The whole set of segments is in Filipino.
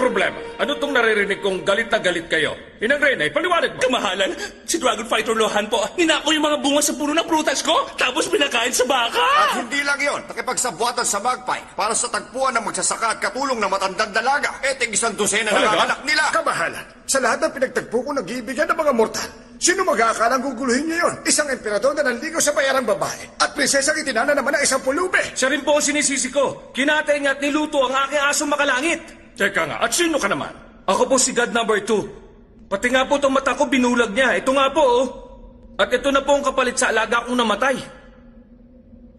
problema? Ano tong naririnig kong galit na galit kayo? Inang Reyna, ipaliwanag mo. Kamahalan, si Dragon Fighter Lohan po, ninako yung mga bunga sa puno ng prutas ko, tapos pinakain sa baka. At hindi lang yon, nakipagsabuatan sa Magpie para sa tagpuan ng magsasaka at katulong ng matandang dalaga. Tig isang dosena na Talaga? ang anak nila. Kamahalan, sa lahat ng pinagtagpo ko nag-iibigan ng mga mortal, sino mag-aakalang guguluhin niyo yun? Isang emperador na nanligaw sa bayarang babae at prinsesang itinana naman ng isang pulube. Siya rin po ang sinisisi ko. Kinatay niya at niluto ang aking asong makalangit. Teka nga, at sino ka naman? Ako po si God number 2. Pati nga po itong mata ko binulag niya. Ito nga po, oh. At ito na po ang kapalit sa alaga kong namatay.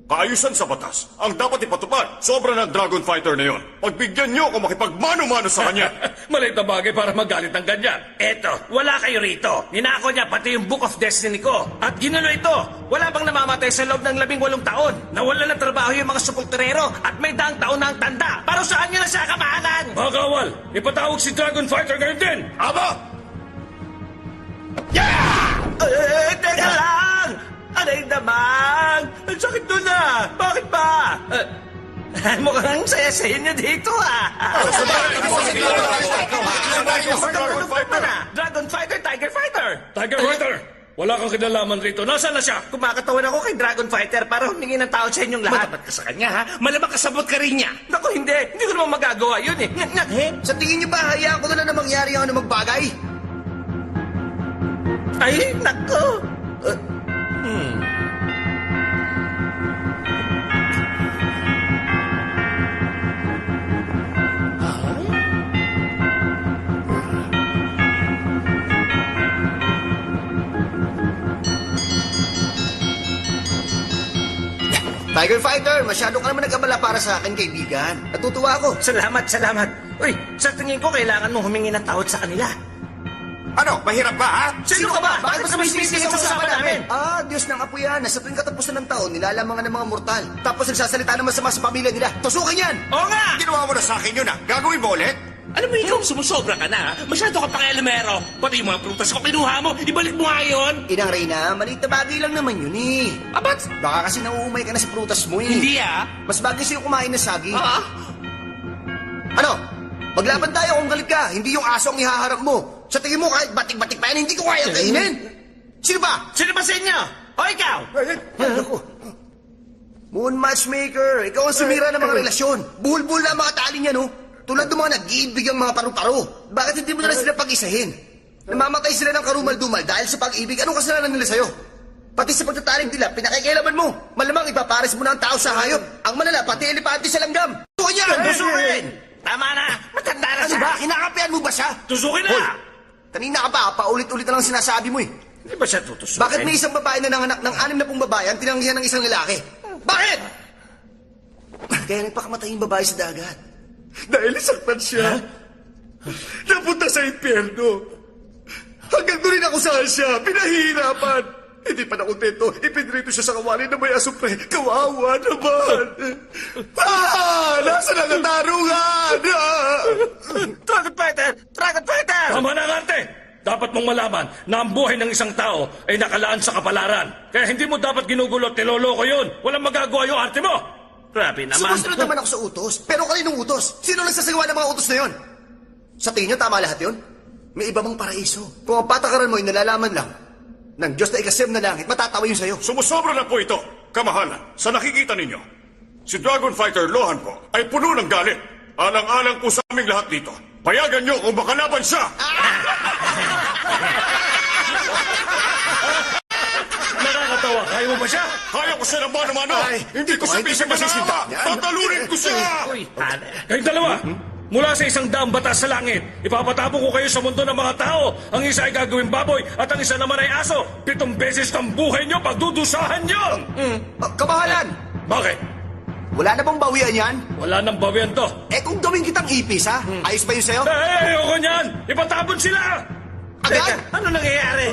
Kaayusan sa batas, ang dapat ipatupad. Sobra ng Dragon Fighter na yon. Pagbigyan niyo kung makipagmano-mano sa kanya. Maliit na bagay para magalit ng ganyan. Eto, wala kayo rito. Ninako niya pati yung Book of Destiny ko. At ginulo ito. Wala bang namamatay sa loob ng 18 taon? Nawala ng trabaho yung mga supulturero at may daang taon na ang tanda. Para saan niyo na siya kamahalan? Mga kawal, ipatawag si Dragon Fighter ngayon din. Aba! Teka lang! Aray naman! Ang sakit doon ah! Bakit ba? Mukhang saya-saya niyo dito ah! Dragon Fighter, Tiger Fighter! Tiger Fighter, wala kang kinalaman rito. Nasaan na siya? Kumakatawan ako kay Dragon Fighter para humingi ng tao sa inyong lahat. Matapat ka sa kanya, ha? Malamang kasabot ka rin niya. Naku, hindi. Hindi ko naman magagawa yun eh. Sa tingin niyo ba, hayaan ko na lang na mangyari ang ano magbagay? Ay, naku! Tiger Fighter, masyado ka naman nag-abala para sa akin, kaibigan. Natutuwa ako. Salamat, salamat. Uy, sa tingin ko kailangan mong humingi ng tawad sa kanila. Ano, mahirap ba, ha? Sino ka ba? Bakit mas sumisisi sa usapan namin? Diyos ng apo yan. Sa tuwing katapusan ng taon, nilalamangan ng mga mortal. Tapos nagsasalita naman sa pamilya nila. Tusukin yan! Oo nga! Ginawa mo na sa akin yun, ha? Gagawin mo ulit? Alam mo, ikaw sumusobra ka na, ha? Masyado ka pakialamero. Pati yung mga prutas ko kinuha mo, ibalik mo nga yun. Inang Reyna, maliit na bagay lang naman yun eh. Abat? Baka kasi nauumay ka na sa prutas mo eh. Hindi, ha? Mas bagay sa'yo kumain ng saging. Ah? Ano? Maglaban tayo kung galit ka. Hindi yung aso ang ihaharap mo. Sa tingin mo kahit batik-batik pa yan, hindi ko kaya kainin. Sino ba? Sino ba sa inyo? O ikaw? Ako. Moon Matchmaker, ikaw ang sumira ng mga relasyon. Buhol-buhol na ang mga tali niya, no? Tulad ng mga nag-iibig ang mga paru-paro. Bakit hindi mo na lang sila pag-isahin? Namamatay sila ng karumal-dumal dahil sa pag-ibig. Anong kasalanan nila sa'yo? Pati sa pagtataling nila, pinakikialaman mo. Malamang ipapares mo na ang tao sa hayop. Ang malala, pati elepante sa langgam. Tukan yan! Tusukin! Tama na! Matanda na Ano siya! ba? Kinakapian mo ba siya? Tusukin na! Hoy, kanina ka pa, paulit-ulit na lang sinasabi mo eh. Hindi ba siya tutusukin? Bakit may isang babae na nanganak ng 6 babae ang tinanggihan ng isang lalaki? Bakit? Kaya nagpakamatay yung babae sa dagat. Dahil isaktan siya, napunta sa impyerno. Hanggang doon rin ako saan siya, pinahihirapan. Hindi pa nakontento, ipinrito siya sa kawali na may asupre. Kawawa naman. Nasa na natarungan? Dragon Fighter! Dragon Fighter! Tama na, arte! Dapat mong malaman na ang buhay ng isang tao ay nakalaan sa kapalaran. Kaya hindi mo dapat ginugulo at niloloko yun. Walang magagawa yung arte mo. Grabe naman. Sumusunod naman ako sa utos. Pero kaninong utos? Sino nagsasagawa ng mga utos na yon? Sa tingin niyo, tama lahat yon? May iba mang paraiso. Kung ang patakaran mo ay nalalaman lang ng Diyos na ikasem na langit, matatawa yun sa'yo. Sumusobra na po ito. Kamahalan, sa nakikita ninyo, si Dragon Fighter Lohan po ay puno ng galit. Alang-alang po sa aming lahat dito. Payagan nyo kung makalaban siya! Nakakatawa. Kaya mo ba siya? Kaya ko siya ng mano-mano! Ay, Hindi ko siya hindi bisig siya masisinda. Tatalunin ko siya! Uy, Kayong dalawa, mula sa isang daang batas sa langit, ipapatapon ko kayo sa mundo ng mga tao. Ang isa ay gagawing baboy at ang isa naman ay aso. 7 beses ng buhay nyo pagdudusahan nyo! Kamahalan! Bakit? Wala na bang bawian yan? Wala nang bawian to. Eh kung gawin kitang ipis, ha? Ayos ba yun sa'yo? Ayoko niyan! Ipatapon sila! teka, Agad? ano nangyayari?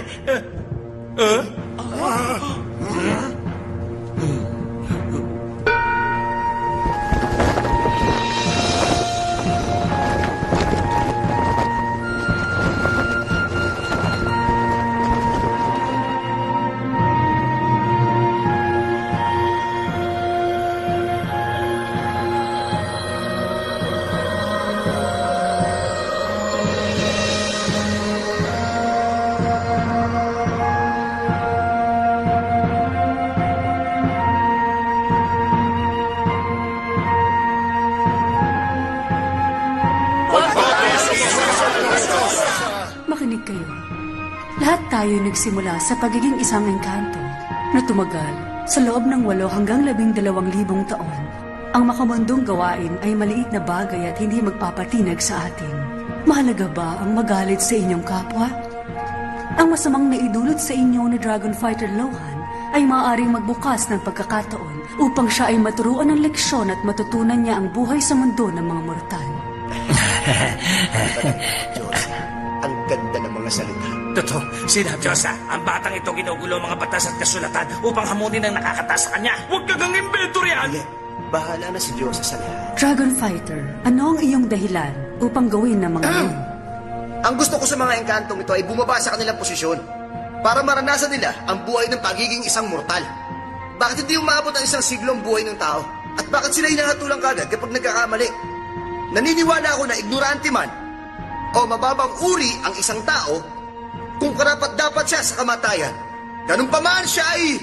makinig kayo. Lahat tayo nagsimula sa pagiging isang engkanto na tumagal sa loob ng 8 hanggang 12,000 taon. Ang makamundong gawain ay maliit na bagay at hindi magpapatinag sa atin. Mahalaga ba ang magalit sa inyong kapwa? Ang masamang naidulot sa inyo ni Dragon Fighter Lohan ay maaaring magbukas ng pagkakataon upang siya ay maturuan ng leksyon at matutunan niya ang buhay sa mundo ng mga mortal. Diyos, ang ganda ng mga salita. Totoo, sinabi Diyosa, ang batang ito ginugulo ang mga batas at kasulatan upang hamunin ang nakakataas sa kanya. Huwag ka kang inventor yan! Hindi, bahala na si Diyos sa lahat. Dragon Fighter, ano ang iyong dahilan upang gawin ng mga yun? Ang gusto ko sa mga engkantong ito ay bumaba sa kanilang posisyon para maranasan nila ang buhay ng pagiging isang mortal. Bakit hindi umabot ang isang siglo ang buhay ng tao? At bakit sila hinahatulang kagad kapag nagkakamali? Naniniwala ako na ignorante man o mababang uri ang isang tao kung karapat-dapat siya sa kamatayan. Ganun pa man siya ay...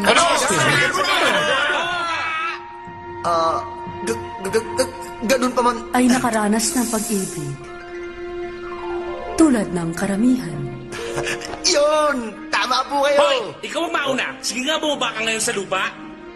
Ano? Sabihin mo na! Ganun pa man... Ay nakaranas ng pag-ibig. Tulad ng karamihan. Yun! Tama po kayo! Hoy! Ikaw ang mauna. Sige nga, bumaba ka ngayon sa lupa.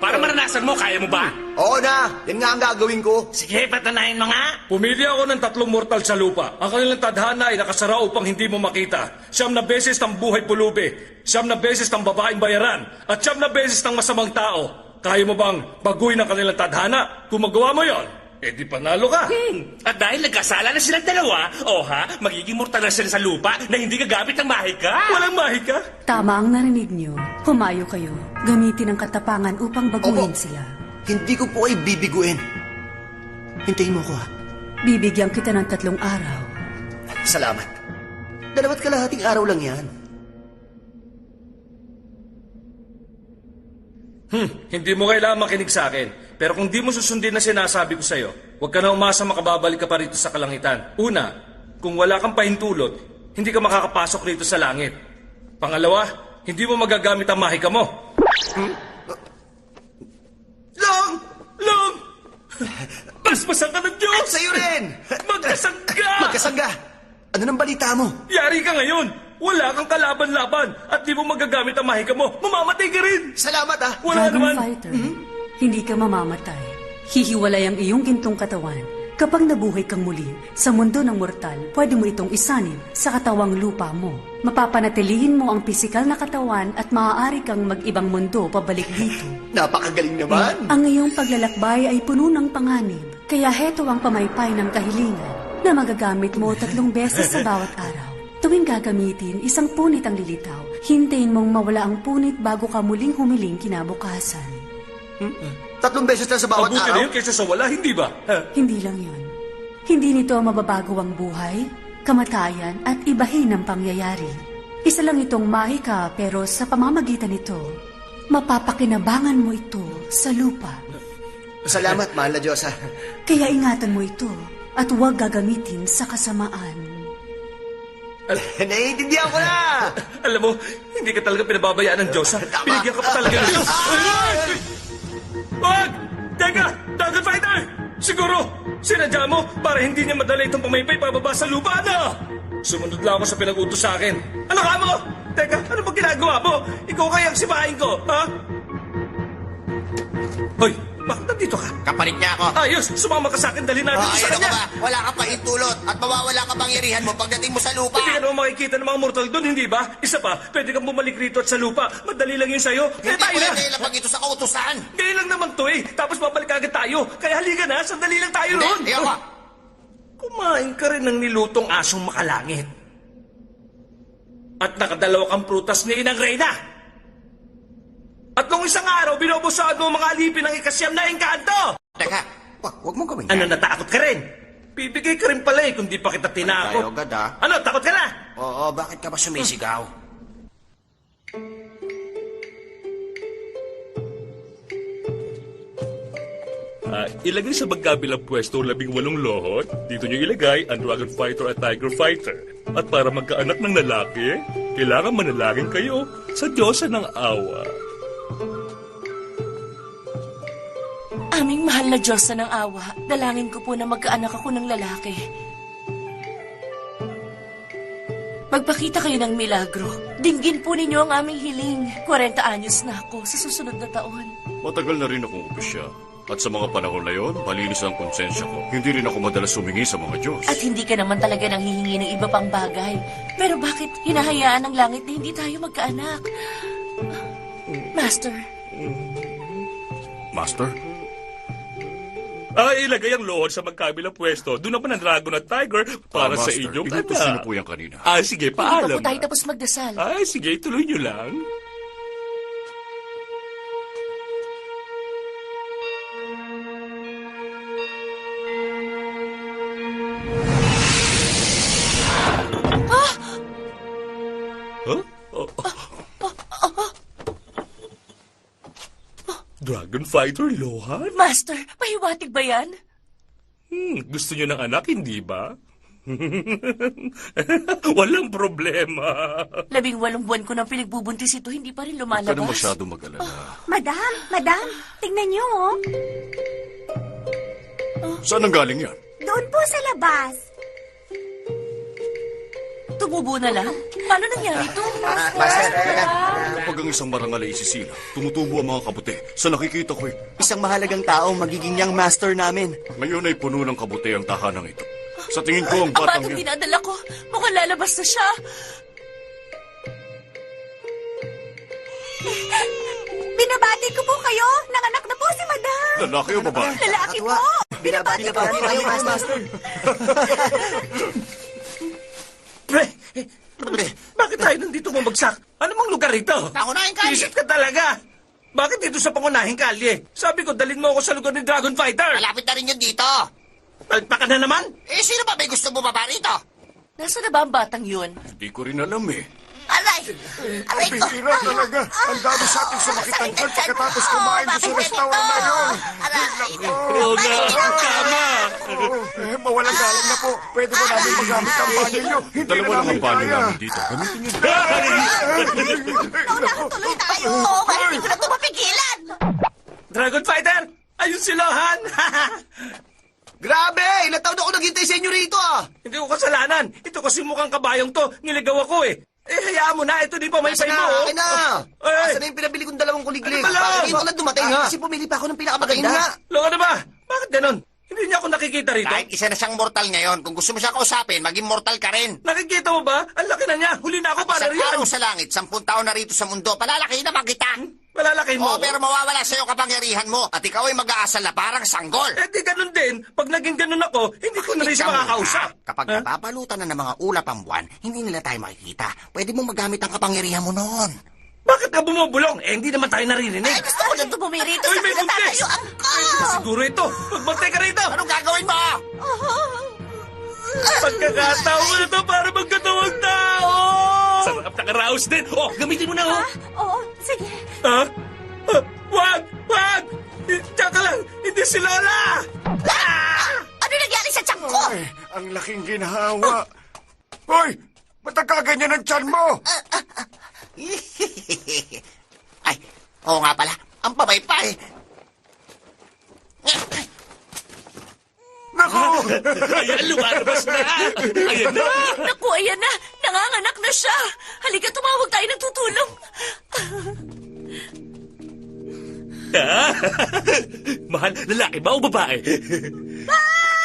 Para maranasan mo, kaya mo ba? Oo na! Yan nga ang gagawin ko. Sige, patanayin mo nga. Pumili ako ng 3 mortal sa lupa. Ang kanilang tadhana ay nakasara upang hindi mo makita. 9 na beses ng buhay pulubi. 9 na beses ng babaeng bayaran. At 9 na beses ng masamang tao. Kaya mo bang baguhin ang kanilang tadhana? Kung magawa mo yon, di panalo ka. At dahil nagkasala na silang dalawa, magiging mortal na sila sa lupa na hindi gagamit ng mahika. Walang mahika. Tama ang narinig niyo. Humayo kayo. Gamitin ang katapangan upang baguhin Opo. sila. Hindi ko po ay bibiguin. Hintayin mo ko ha. Bibigyan kita ng 3 araw. Salamat. 2 kalahating araw lang yan. Hindi mo kailangan makinig sa akin. Pero kung di mo susundin na sinasabi ko sa'yo, huwag ka na umasa makababalik ka pa rito sa kalangitan. Una, kung wala kang pahintulot, hindi ka makakapasok rito sa langit. Pangalawa, hindi mo magagamit ang mahika mo. Long! Long! Paspasan ka ng Diyos! At sa'yo rin! Magkasang ka! Magkasangga! Ano nang balita mo? Yari ka ngayon! Wala kang kalaban-laban at di mo magagamit ang mahika mo. Mamamatay ka rin! Salamat ha! Wala Dragon naman! Fighter, hindi ka mamamatay. Hihiwalay ang iyong gintong katawan. Kapag nabuhay kang muli sa mundo ng mortal, pwede mo itong isanib sa katawang lupa mo. Mapapanatilihin mo ang pisikal na katawan at maaari kang mag-ibang mundo pabalik dito. Napakagaling naman! Ang iyong paglalakbay ay puno ng panganib, kaya heto ang pamaypay ng kahilingan na magagamit mo 3 beses sa bawat araw. Tuwing gagamitin, isang punit ang lilitaw. Hintayin mong mawala ang punit bago ka muling humiling kinabukasan. 3 beses na sa bawat Mabuti na araw? yun kaysa sa wala, hindi ba? Hindi lang yun. Hindi nito mababago ang buhay, kamatayan at ibahin ng pangyayari. Isa lang itong mahika pero sa pamamagitan nito, mapapakinabangan mo ito sa lupa. Salamat, mahal na Diyos ha. Kaya ingatan mo ito at huwag gagamitin sa kasamaan. Naiintindihan ko na! Alam mo, hindi ka talaga pinababayaan ng Diyos, ha? Tama. Binigyan ka pa talaga ng Diyos. Ay! Wag! Teka! Dragon Fighter! Siguro, sinadya mo para hindi niya madala itong pamaypay pababa sa lupa na! Sumunod lang ako sa pinag-utos sa akin. Ano ka mo? Teka, ano ba ginagawa mo? Ikaw kaya ang sipahin ko, ha? Hoy, bakit nandito ka? Kapalit niya ako. Ayos, sumama ka sa akin, dali natin ito sa Ayun kanya. ka ba? Wala ka pa itulot at mawawala ka pangyarihan mo pagdating mo sa lupa. Hindi ka naman makikita ng mga mortal doon, hindi ba? Isa pa, pwede kang bumalik rito at sa lupa. Madali lang yun sa'yo. Kaya Hindi tayo ko na. na nailapag ito sa kautusan. Ngayon lang naman to eh. Tapos babalik agad tayo. Kaya halika na, sandali lang tayo Hindi, roon. ayoko. Kumain ka rin ng nilutong asong makalangit. At nakadalawa kang prutas ni Inang Reyna. At nung isang araw, binubusaan mo mga alipin ng ikasyam na engkanto. Teka, wag mong gawin Ano, yan. natakot ka rin? Bibigay ka rin pala eh kung di pa kita Tayo tinakot. agad ah. Ano, takot ka na? Oo, bakit ka ba sumisigaw? Ilagay sa magkabilang pwesto 18 lohot. Dito nyo ilagay ang Dragon Fighter at Tiger Fighter. At para magkaanak ng lalaki, kailangan manalangin kayo sa Diyosa ng Awa. Aming mahal na Diyos na ng awa, dalangin ko po na magkaanak ako ng lalaki. Magpakita kayo ng milagro. Dinggin po ninyo ang aming hiling. 40 anyos na ako sa susunod na taon. Matagal na rin akong opisya. At sa mga panahon na yon, malinis ang konsensya ko. Hindi rin ako madalas sumingi sa mga Diyos. At hindi ka naman talaga nang hihingi ng iba pang bagay. Pero bakit hinahayaan ng langit na hindi tayo magkaanak? Master, Master? Ilagay ang lohon sa magkabilang pwesto. Doon naman ang dragon at tiger para sa Master, inyong inutos niyo anak. po yan kanina. Sige, hindi pa paalam po tayo na. tapos magdasal. Sige, tuloy nyo lang. Huh? Dragon Fighter Lohan? Master, pahiwatig ba yan? Gusto nyo ng anak, hindi ba? Walang problema. 18 buwan ko nang pinagbubuntis ito, hindi pa rin Huwag ka na lumalabas. masyado mag-alala. Madam, tingnan niyo, oh. Saan ang galing yan? Doon po sa labas. Tumubo na lang? Paano nangyari ito? Kapag ang isang marangal ay isisila, tumutubo ang mga kabuti. Sa nakikita ko Isang mahalagang tao magiging young master namin. ngayon ay puno ng kabuti ang tahanang ito. Sa tingin ko, ang Ang batang batang yan... dinadala ko, mukhang lalabas na siya. Binabati ko po kayo. Nanganak na po si Madam. Lalaki o babae? Lalaki po. Binabati ko po kayo, Master. Pre, bakit tayo nandito bumagsak? Ano mang lugar ito? Pangunahing kalye. Isip ka talaga. Bakit dito sa pangunahing kalye? Sabi ko, dalhin mo ako sa lugar ni Dragon Fighter. Malapit na rin yun dito. Palpa ka na naman. Sino ba may gusto bumaba rito? Nasaan na ba ang batang yun? Hindi ko rin alam eh. Aray! Aray ko! Bihira talaga. Ang dami sa ating sumakitanggal pagkatapos kumain doon sa restaurant na yun. Oo nga, tama. Mawalang galang na po. Pwede ba namin magamit ang banyo nyo? Hindi Dalawa na lang namin ang banyo kaya. namin dito. Gamitin niyo. Tuloy tayo. Oo, ba? Hindi ko na ito mapigilan! Dragon Fighter, ayun si Lohan. Grabe! Ilang taon ako naghintay sa inyo rito ah! Hindi ko kasalanan. Ito kasi mukhang kabayong to. Niligaw ako eh. Hayaan mo na. Ito di pa may Asa pay na? mo. Akin na! Eh. Asa na yung pinabili kong 2 kuliglig? Ano ba lang? Bakit ngayon ko lang dumating ha? Kasi pumili pa ako ng pinakamaganda. Nga. Loka na ba? Bakit ganon? Hindi niya ako nakikita rito. Kahit isa na siyang mortal ngayon, kung gusto mo siya kausapin, maging mortal ka rin. Nakikita mo ba? Ang laki na niya. Huli na ako para Isang riyan. araw sa langit, 10 taon na rito sa mundo, palalaki naman kita. Malalaki mo. Oo, pero mawawala sa'yo kapangyarihan mo at ikaw ay mag-aasal na parang sanggol. Eh di ganun din. Pag naging ganun ako, hindi ko na rin siya Ikaw, makakausap. Kapag napapalutan na ng mga ulap ang buwan, hindi nila tayo makikita. Pwede mong magamit ang kapangyarihan mo noon. Bakit ka bumubulong? Eh hindi naman tayo naririnig. Ay, gusto ko lang tumumiri ito Uy, sa may buntis! natatayuan ko. Siguro ito. Magbantay ka rito. Anong gagawin mo? Pagkakataon mo na to para magkatawag tao. Sarap na karaos din. Gamitin mo na, Oo, sige. Ha? Wag! Wag! Tsaka lang, hindi si Lola! Ano nangyari sa tiyan ko? Ay, ang laking ginhawa. Hoy! Ba't nagkaganyan ang tiyan mo? Ay, oo nga pala. Ang pabaypay. Naku! Ayan, lumalabas na. Ayan na. Naku, ayan na. Nanganganak na siya. Halika, tumawag tayo ng tutulong. Mahal, lalaki ba o babae?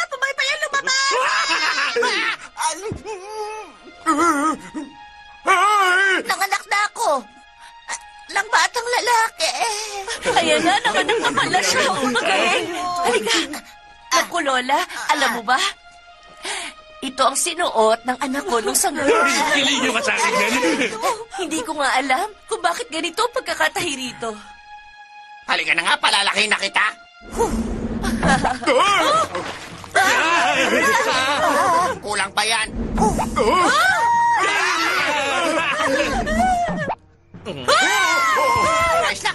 Pabay pa yan, lumabas! Nanganak na ako. Lang batang lalaki. Ayan na, nanganak na pala siya. Magaling. Halika. Naku, Lola, alam mo ba? Ito ang sinuot ng anak ko nung sanggol. Pili nyo ka sa akin yan. Hindi ko nga alam kung bakit ganito ang pagkakatahi rito. Halika na nga, palalaki na kita. Kulang pa yan. Ayos na.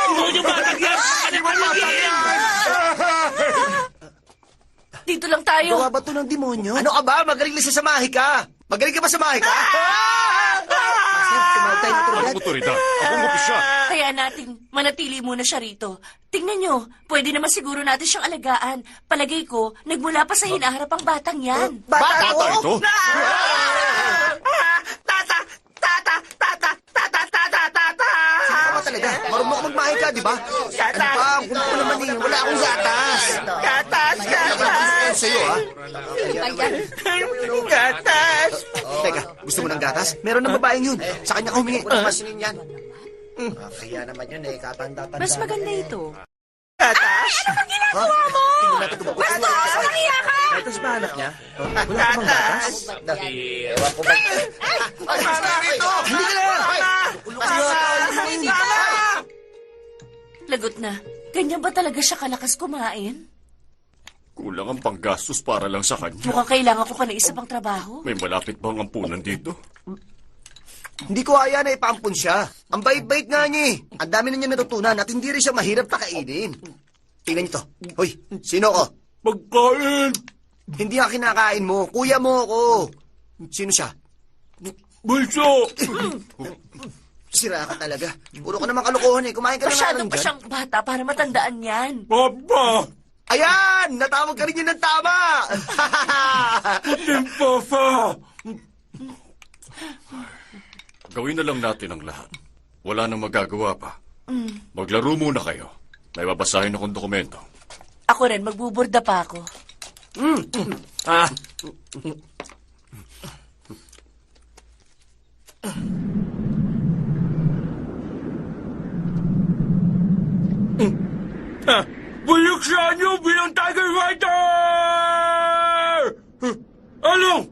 Huwag nyo batang yan. Ano ba yan? Dito lang tayo. Gawa ba to ng demonyo? Ano ka ba? Magaling na siya sa mahika. Magaling ka ba sa mahika? Master, tumawag tayo ng tulad. ng otoridad. Akong opisyal. Kaya nating manatili muna siya rito. Tingnan nyo, pwede naman siguro natin siyang alagaan. Palagay ko, nagmula pa sa hinaharap ang batang yan. Bata ito? Sino ka talaga? Marunong ka magmahay ka, di ba? Ano pa? Ang kumpul naman eh. Wala akong gatas. Gatas! Gatas! Sa'yo, ha? Gatas! Teka, gusto mo ng gatas? Meron ng babaeng yun. Sa kanya ka humingi. Masinin yan. Kaya naman yun eh, katanda-tanda. Mas maganda ito. Gatas! Tingnan natin kung Pwesto! Mahiya ka! gatas ba anak niya? Wala ka bang gatas? Ewan ko ba? Hindi ka na! Lagot na. Ganyan ba talaga siya kalakas kumain? Kulang ang panggastos para lang sa kanya. Mukhang kailangan ko pa ng isa pang trabaho. May malapit bang ampunan dito? Hindi ko haya na ipampun siya. Ang bait-bait nga niya eh. Ang dami na niya natutunan at hindi rin siya mahirap pakainin. Tingnan niyo to. Hoy, sino ko? Pagkain! Hindi ka kinakain mo. Kuya mo ako. Sino siya? Bulso! Sira ka talaga. Puro ka naman kalokohan eh. Kumain ka na nga Masyado lang pa dyan. siyang bata para matandaan yan. Papa! Ayan! Natawag ka rin yun ng tama! Puting Papa! Gawin na lang natin ang lahat. Wala nang magagawa pa. Maglaro muna kayo. May babasahin akong dokumento. Ako rin, magbuburda pa ako. Buyuksan niyo bilang Tiger Fighter! Along!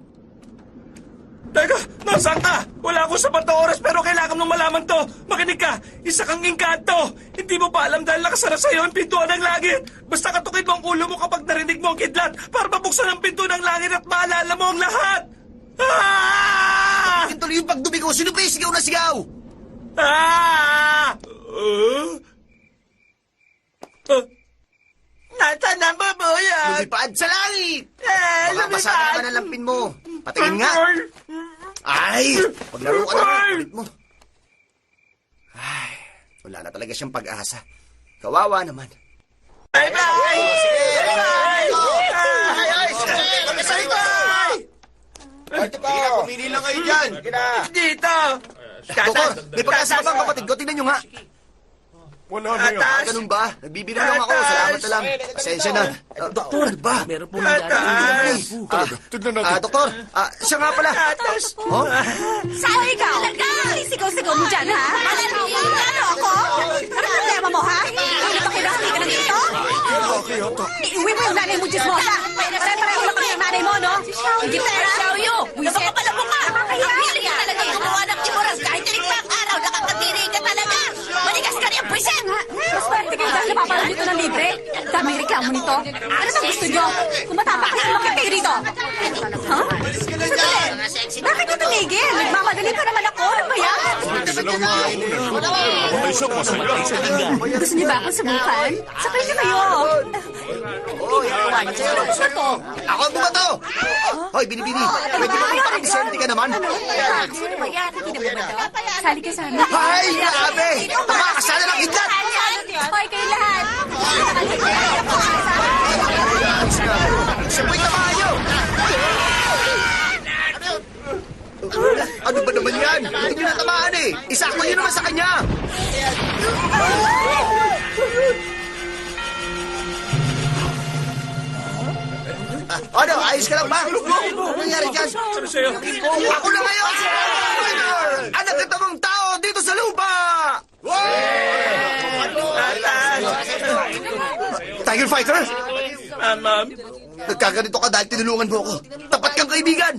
Teka, nasaan ka? Wala akong sapat na oras pero kailangan mong malaman to. Makinig ka, isa kang engkanto. Hindi mo ba alam dahil nakasara sa'yo ang pintuan ng langit? Basta katukin mo ang ulo mo kapag narinig mo ang kidlat para mabuksan ang pinto ng langit at maalala mo ang lahat. Ah! Tuloy yung pagdumi ko. Sino pa yung sigaw na sigaw? Ah! Nasaan ang babuyag? Lumipad sa langit! Eh, Baka basa lumipad! ka na lampin mo. Patingin nga. Ay! Paglaro ka na. Kulit mo. Ay, wala na talaga siyang pag-asa. Kawawa naman. Bye-bye! Sige, pumili lang kayo dyan. Dito! Doktor, may pag-asa ka bang kapatid ko? Tingnan nyo nga. Wala na yan. Ganun ba? Nagbibiro lang ako. Salamat na lang. Pasensya na. Doktor, ano ba? Meron po nangyari. Tignan natin. Doktor, siya nga pala. Oh? Saan ikaw? Sigaw-sigaw mo dyan, ha? Ano ako? Ano problema mo, ha? Ano ba kinahali ka na dito? Iuwi mo yung nanay mo, chismosa. Pare-pareho lang kami ng nanay mo, no? Hindi pera. Xiaoyu! Napakapala mo ka! Nakakahiya ka talaga gumawa ng timuras kahit limang araw nakakatiri ka talaga! Manigas ka rin, Pwisen! Mas swerte kayo dahil napaparoon dito ng libre. Daming reklamo nito. Ano bang gusto nyo? Kung matapa kayo, makit kayo rito. Ha? Sandali. Bakit nyo tumigil? Nagmamadali pa naman ako. Ano ba yan? Ay, siya masaya. Gusto niyo ba akong subukan? Sakay niyo kayo. Ano ba to? Ako ang bumato! Hoy, binibini. Pwede ba may pakadisente ka naman? Sino ba yan? Hindi mo ba daw? Sali ka sana. Ay, grabe! Tumakasala ng kidlat! Hoy, kayo lahat. Siya po'y tamayo! Ano ba naman yan? Hindi nyo natamaan eh! Isakto nyo naman sa kanya! Ano? Ayos ka lang ba? Ano nangyari dyan? Ako na ngayon! Ang nagkatamang tao dito sa lupa! Tiger Fighter? Ma'am. Nagkaganito ka dahil tinulungan mo ako. Tapat kang kaibigan!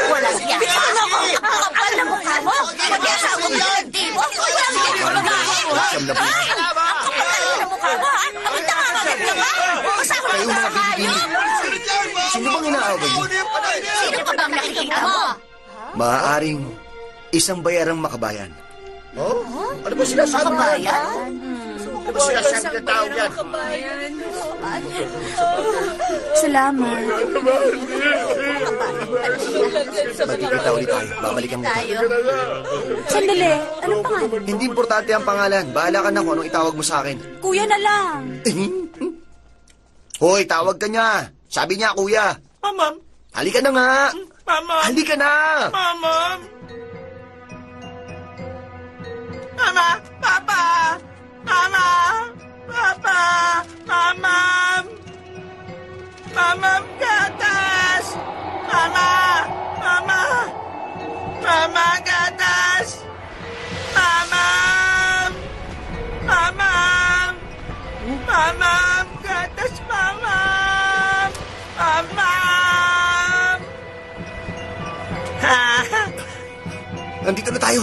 Walang yan! Ano ko? Kapal na mukha mo! Mag-asawa mo yung tibo! Walang yan! Walang Siyam na po. Ang kapal na mukha mo, ha? Ang takakamit ka ba? Kasama Kayo ka mga sa kayo! bibili. Sino bang inaaway niyo? Sino pa bang nakikita mo? Maaaring isang bayarang makabayan. Oh? Ano ba sinasabi mo? Kabayan? Sinasabi na tao yan. Salamat. Magkikita ulit tayo. Babalikan mo. Tayo. Sandali, ano pa? Hindi importante ang pangalan. Bahala ka na kung anong itawag mo sa akin. Kuya na lang. Hoy, tawag ka niya. Sabi niya, kuya. Mamam! Halika na nga. Mamam! Halika na. Mamam! Mama! Papa! Mama! Papa! Mamam! Mamam, gatas! Mama! Mama! Mama, gatas! Mamam! Mamam! Mamam, gatas, mamam! Mamam! Nandito na tayo.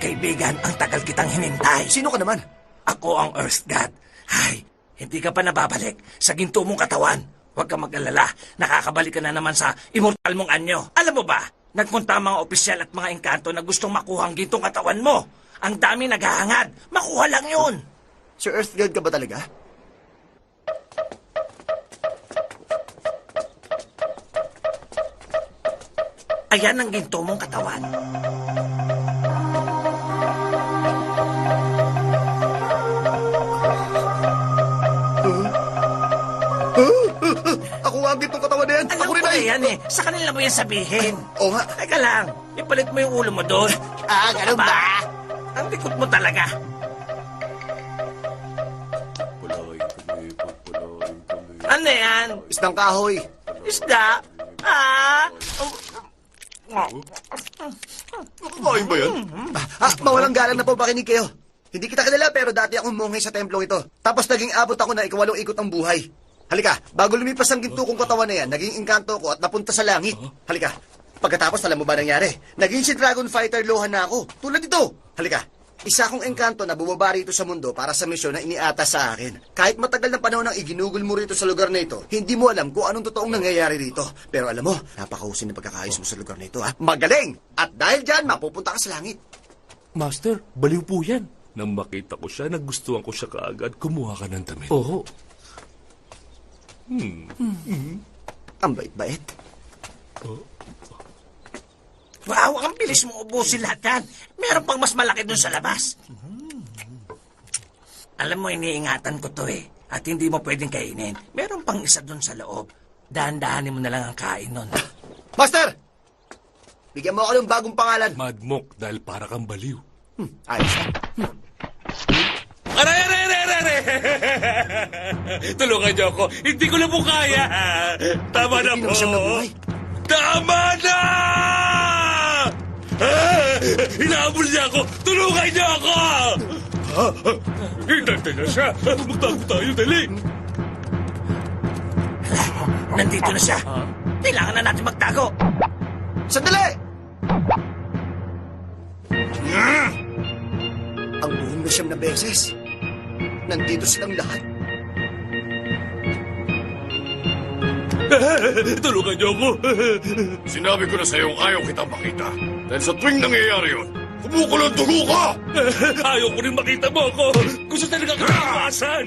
Kaibigan, ang tagal kitang hinintay. Sino ka naman? Ako ang Earth God. Ay, hindi ka pa nababalik sa ginto mong katawan. Huwag ka mag-alala. Nakakabalik ka na naman sa immortal mong anyo. Alam mo ba, nagpunta ang mga opisyal at mga engkanto na gustong makuha ang gintong katawan mo. Ang dami naghahangad. Makuha lang yun. Sir Earthguard ka ba talaga? Ayan ang ginto mong katawan. Ako nga ang gintong katawan na yan. Alam Ako ko rin na ay. yan eh. Sa kanila mo yan sabihin. Oo nga. Teka lang, ipalit mo yung ulo mo doon. Ganun ba? Ang likod mo talaga. Ano yan? Isdang kahoy. Isda? Ah? Kakain ba yan? Mawalang galang na po makinig kayo. Hindi kita kilala pero dati akong monghe sa templong ito. Tapos naging abot ako na ikawalong ikot ang buhay. Halika, bago lumipas ang ginto kong katawan na yan, naging engkanto ko at napunta sa langit. Halika, pagkatapos alam mo ba nangyari? Naging si Dragon Fighter Lohan na ako, tulad ito. Halika, isa akong engkanto na bumaba rito sa mundo para sa misyon na iniatas sa akin. Kahit matagal na panahon ang iginugol mo rito sa lugar na ito, hindi mo alam kung anong totoong nangyayari rito. Pero alam mo, napakahusay na pagkakaayos mo sa lugar na ito, ha? Magaling! At dahil dyan, mapupunta ka sa langit. Master, baliw po yan. Nang makita ko siya, nagustuhan ko siya kaagad, kumuha ka ng damit. Oo. Ang bait-bait. Wow, ang bilis mo ubusin lahat yan. Meron pang mas malaki dun sa labas. Alam mo, iniingatan ko to eh. At hindi mo pwedeng kainin. Meron pang isa dun sa loob. Dahan-dahanin mo na lang ang kain nun. Master! Bigyan mo ako ng bagong pangalan. Madmok dahil para kang baliw. Ayos na. Aray! Tulungan niyo ako. Hindi ko na po kaya. Tama na Hindi po. na siyang nabuhay. Tama na! Hinahabol niya ako. Tulungan niyo ako! Hinante na siya. Magtago tayo, dali. Nandito na siya. Kailangan na natin magtago. Sandali! Ang buong na siyam na beses. Nandito silang lahat. Tulungan niyo ako. Sinabi ko na sa'yo ayaw kitang makita. Dahil sa tuwing nangyayari yun, kumukulong dugo ka! Ayaw ko rin makita mo ako. Gusto talaga kakawasan.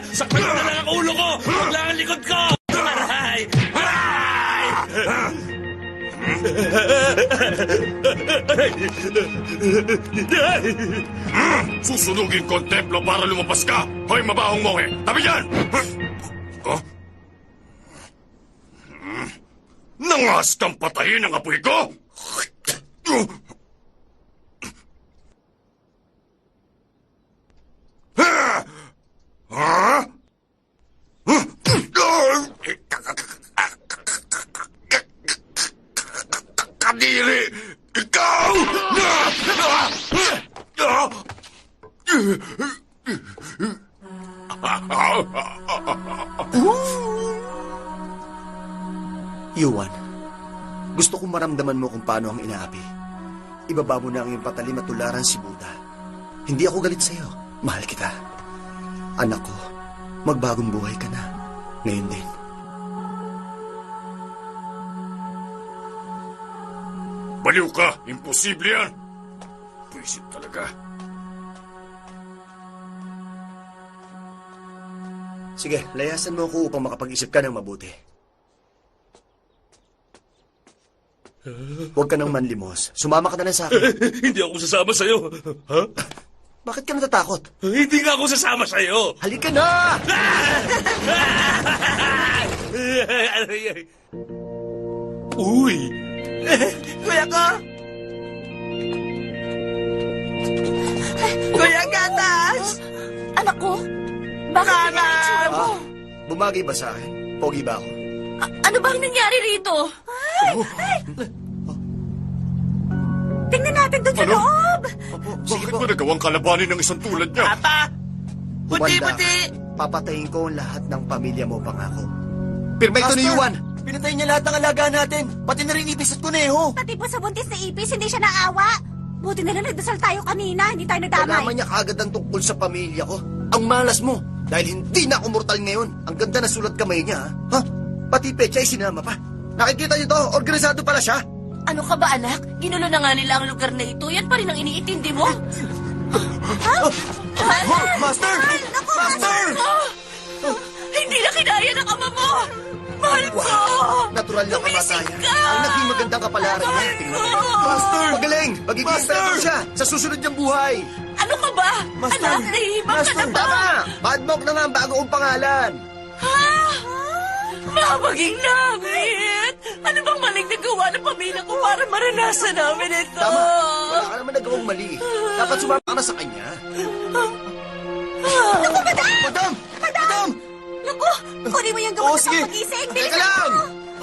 Saktan mo na lang ang ulo ko. Huwag lang ang likod ko. Aray! Aray! Susunugin ko ang templo para lumabas ka! Hoy, mabahong mohe! Tabi dyan! Oh? Nangas kang patayin ang apoy ko? Ha? Kadiri! Ikaw! Yuan, gusto kong maramdaman mo kung paano ang inaapi. Ibaba mo na ang iyong patalim at tularan si Buddha. Hindi ako galit sa'yo. Mahal kita. Anak ko, magbagong buhay ka na. Ngayon din. Baliw ka! Imposible yan! Pwisit talaga. Sige, layasan mo ako upang makapag-isip ka ng mabuti. Huwag ka nang manlimos. Sumama ka na lang sa akin. Hindi ako sasama sa'yo. Ha? Bakit ka natatakot? Hindi nga ako sasama sa'yo. Halika na! Uy! Kuya ko! Kuya Gatas! Anak ko, bakit ganyan ang itsura mo? Bumagay ba sa akin? Pogi ba ako? Ano bang nangyari rito? Tingnan natin doon sa loob! Bakit mo nagawang kalabanin ng isang tulad niya? Papa! Wanda, papatayin ko ang lahat ng pamilya mo, pangako. Pirma ito ni Juan! Pinatay niya lahat ng alaga natin, pati na rin ipis at kuneho. Pati po sa buntis na ipis, hindi siya naawa. Buti na lang nagdasal tayo kanina, hindi tayo Nalaman nadamay. niya kagad ang tungkol sa pamilya ko. Ang malas mo, dahil hindi na ako mortal ngayon. Ang ganda na sulat kamay niya, ha? Pati pecha ay sinama pa. Nakikita niyo to, organisado pala siya. Ano ka ba, anak? Ginulo na nga nila ang lugar na ito. Yan pa rin ang iniintindi mo. Master! Master! Hindi na kinaya ng ama mo! Mahal ko! Natural na Gumising kamatayan. ka! Ang naging magandang kapalaran niya. Tingnan mo. Master! Magaling! Magiging espiritu siya sa susunod niyang buhay. Ano ka ba? Anak, nahihibang ka na ba? Tama! Badmok na nga ang bago kong pangalan. Ha? Mamaging langit! Ano bang maling nagawa ng pamilya ko para maranasan namin ito? Tama! Wala ka naman nagawang mali. Dapat sumama ka na sa kanya. Naku, madam! Madam! Madam! Naku, kunin mo yung gamot Oo, sa sige. pag-ising. Teka lang!